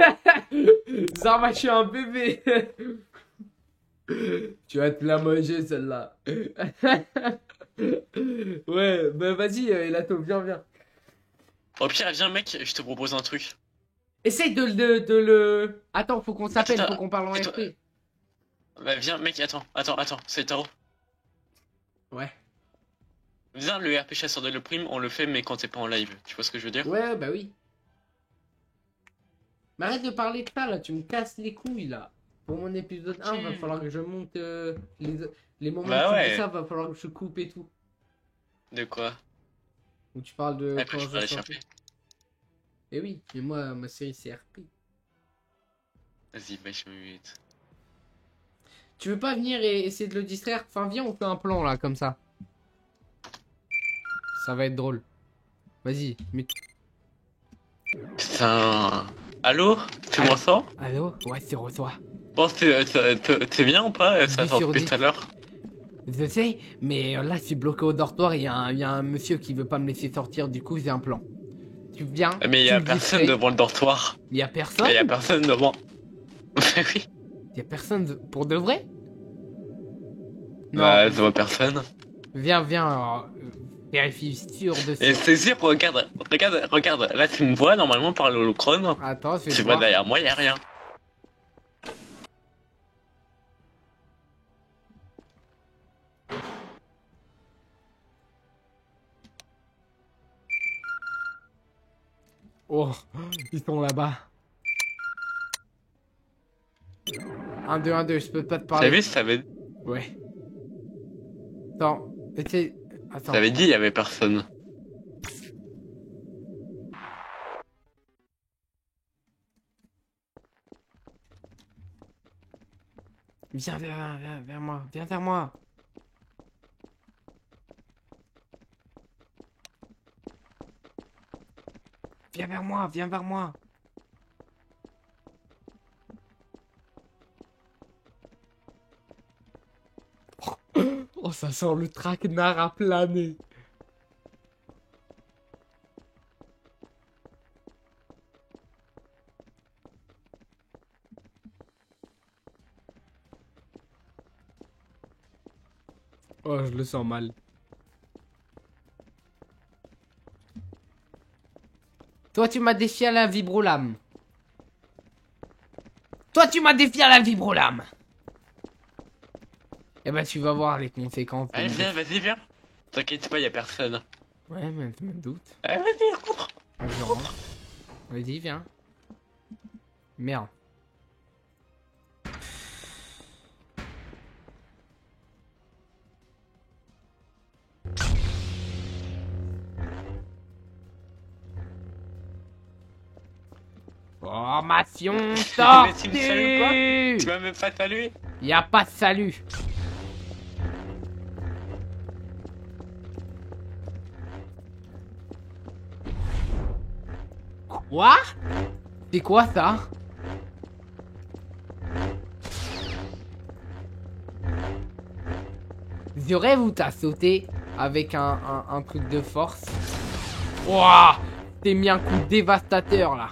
Zarma, je suis un bébé. Tu vas te la manger, celle-là. Ouais, bah vas-y, Elato, viens. Au pire, viens, mec, je te propose un truc. Essaye de le... Attends, faut qu'on s'appelle, Attends, faut qu'on parle en attends, RP. Bah, viens, mec, attends, c'est Taro. Ouais. Viens, le RP chasseur de l'opprime, on le fait, mais quand t'es pas en live. Tu vois ce que je veux dire? Ouais, bah oui. Mais arrête de parler de ça, là, tu me casses les couilles, là. Pour mon épisode 1, va falloir que je monte les moments Bah où tu ouais. dis ça, va falloir que je coupe et tout. De quoi? Où tu parles de... Après, quand je peux aller sors- chercher. Eh oui, mais moi, ma série, c'est RP. Vas-y, bah, je me mute. Tu veux pas venir et essayer de le distraire? Enfin, viens, on fait un plan, là, comme ça. Ça va être drôle. Vas-y, mais... Putain. Allô? Tu m'entends? Allô? Ouais, c'est toi. Bon, t'es bien ou pas? Ça 10 sort sur depuis 10. tout à l'heure. Je sais, mais là, je suis bloqué au dortoir, il y a un monsieur qui veut pas me laisser sortir, du coup, j'ai un plan. Tu viens? Mais y tu a me personne distrais. devant le dortoir. Y a personne? Y a personne devant. Oui. Y a personne pour de vrai? Non. Bah, je vois personne. Viens, vérifie sûr de ça. Et c'est sûr, regarde. Là, tu me vois normalement par l'holocron. Attends, je vais Tu voir. vois derrière moi, y a rien. Oh, ils sont là-bas. 1, 2, 1, 2, je peux pas te parler. T'as vu, ça avait... Ouais. Attends, essaye... Attends. T'avais dit, y avait personne. Viens vers moi, viens vers moi. Viens vers moi, viens vers moi. Oh, ça sent le traquenard à planer. Oh, je le sens mal. Toi, tu m'as défié à la vibrolame. Toi, tu m'as défié à la vibrolame. Eh ben, tu vas voir les conséquences. Allez, viens, vas-y, viens. T'inquiète pas, y'a personne. Ouais, mais je me doute. Allez, vas-y, rentre. Je rentre. Vas-y, viens. Merde. Formation Tu me salues pas? tortue. Tu m'as même pas salué? Y a pas de salut. Quoi? C'est quoi ça? J'aurais où t'as sauté avec un truc de force. Ouah! T'es mis un coup dévastateur là.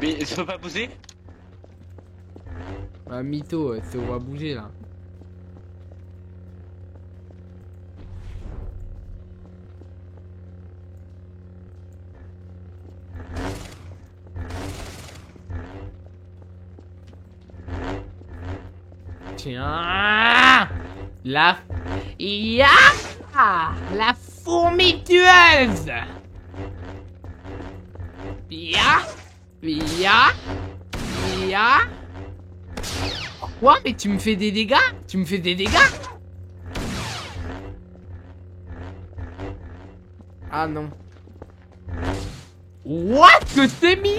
Mais je peux pas bouger? Ah, mytho, ça va bouger là. Tiens, la la fourmi tueuse. Quoi? Mais tu me fais des dégâts? Tu me fais des dégâts? Ah non. What? Que t'es mis?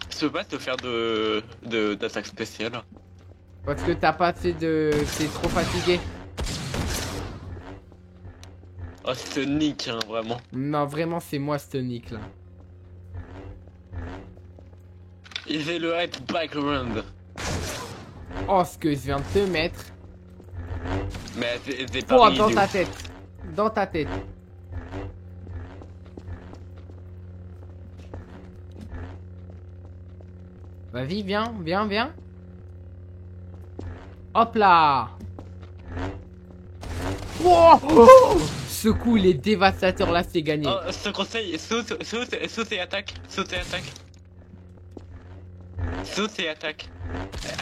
Je peux pas te faire d'attaque spéciale. Parce que t'as pas fait de... T'es trop fatigué. Oh, c'est nick, hein, vraiment. Non, vraiment, c'est moi, ce nick là. Il fait le head background. Oh, ce que je viens de te mettre. Mais c'est pas Oh, idiot. dans ta tête. Dans ta tête. Vas-y, viens, viens, viens. Hop là. Oh, oh, ce coup, il est dévastateur là, c'est gagné. Oh, je te conseille, saute et attaque. Saute et attaque. Saute et attaque.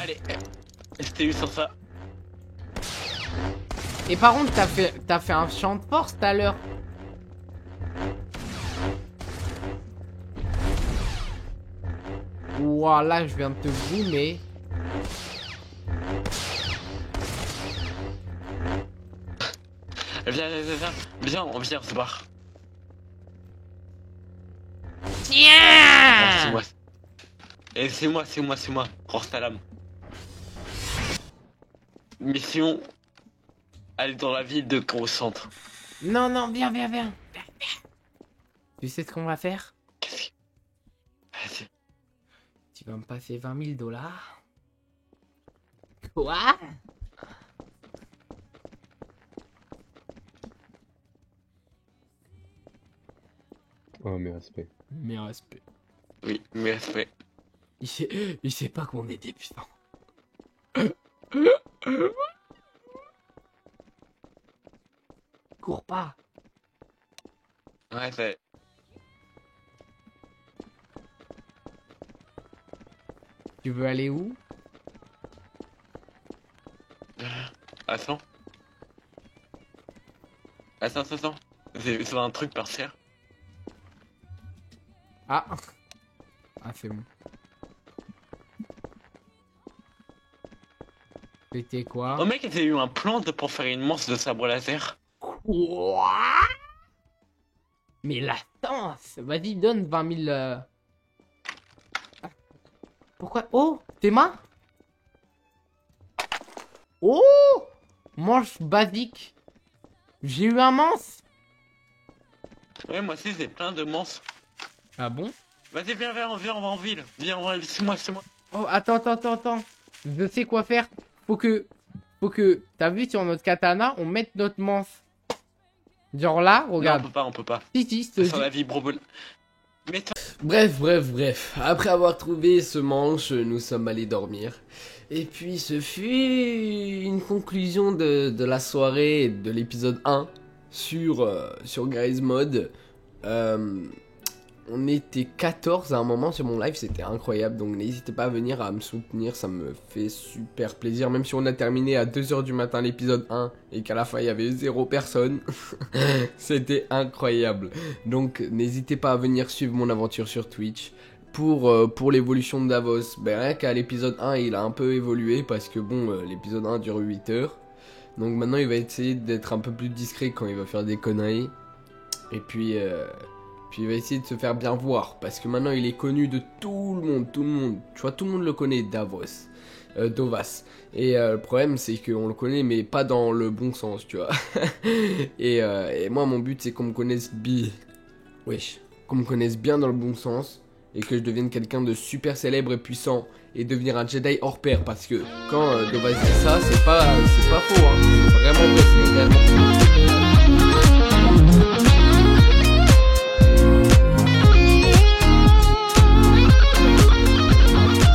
Allez, je t'ai eu sans ça. Et par contre, t'as fait un champ de force tout à l'heure. Ouah, là, je viens de te boomer. Viens, on se barre. Tiens! Oh, c'est moi. Rorsalam. Mission. Aller dans la ville de Gros Centre. Non, non, viens. Tu sais ce qu'on va faire? Vas-y. Tu vas me passer 20 000 $. Quoi? Oh, mes respects. Mes respects. Oui, mes respects. Il sait pas qu'on est débutant. Cours pas. Ouais, c'est... Tu veux aller où? Attends. C'est un truc par terre. Ah. Ah, c'est bon. C'était quoi? Oh mec, j'ai eu un plan pour faire une manche de sabre laser. Quoi? Mais la danse! Vas-y, donne 20 000. Pourquoi? Oh! Tes mains? Oh! Manche basique. J'ai eu un manche. Ouais, moi aussi j'ai plein de manches. Ah bon? Vas-y, viens, on va en ville. Viens, c'est moi. Oh, attends. Je sais quoi faire. Faut que, t'as vu sur notre katana, on mette notre manche. Genre là, regarde. Non, on peut pas. Si, Sur la vibro. Bref. Après avoir trouvé ce manche, nous sommes allés dormir. Et puis ce fut une conclusion de la soirée de l'épisode 1 sur Grace Mode. On était 14 à un moment sur mon live, c'était incroyable, donc n'hésitez pas à venir à me soutenir, ça me fait super plaisir, même si on a terminé à 2h du matin l'épisode 1 et qu'à la fin il y avait 0 personne, c'était incroyable. Donc n'hésitez pas à venir suivre mon aventure sur Twitch. Pour l'évolution de Davos, ben rien qu'à l'épisode 1 il a un peu évolué parce que bon, l'épisode 1 dure 8 heures, donc maintenant il va essayer d'être un peu plus discret quand il va faire des conneries, et puis il va essayer de se faire bien voir, parce que maintenant il est connu de tout le monde, tu vois, tout le monde le connaît, Dovas. Et le problème c'est qu'on le connaît mais pas dans le bon sens, tu vois. et moi mon but c'est qu'on me connaisse qu'on me connaisse bien dans le bon sens, et que je devienne quelqu'un de super célèbre et puissant, et devenir un Jedi hors pair, parce que quand Dovas dit ça, c'est pas faux, hein. C'est vraiment vrai, c'est réellement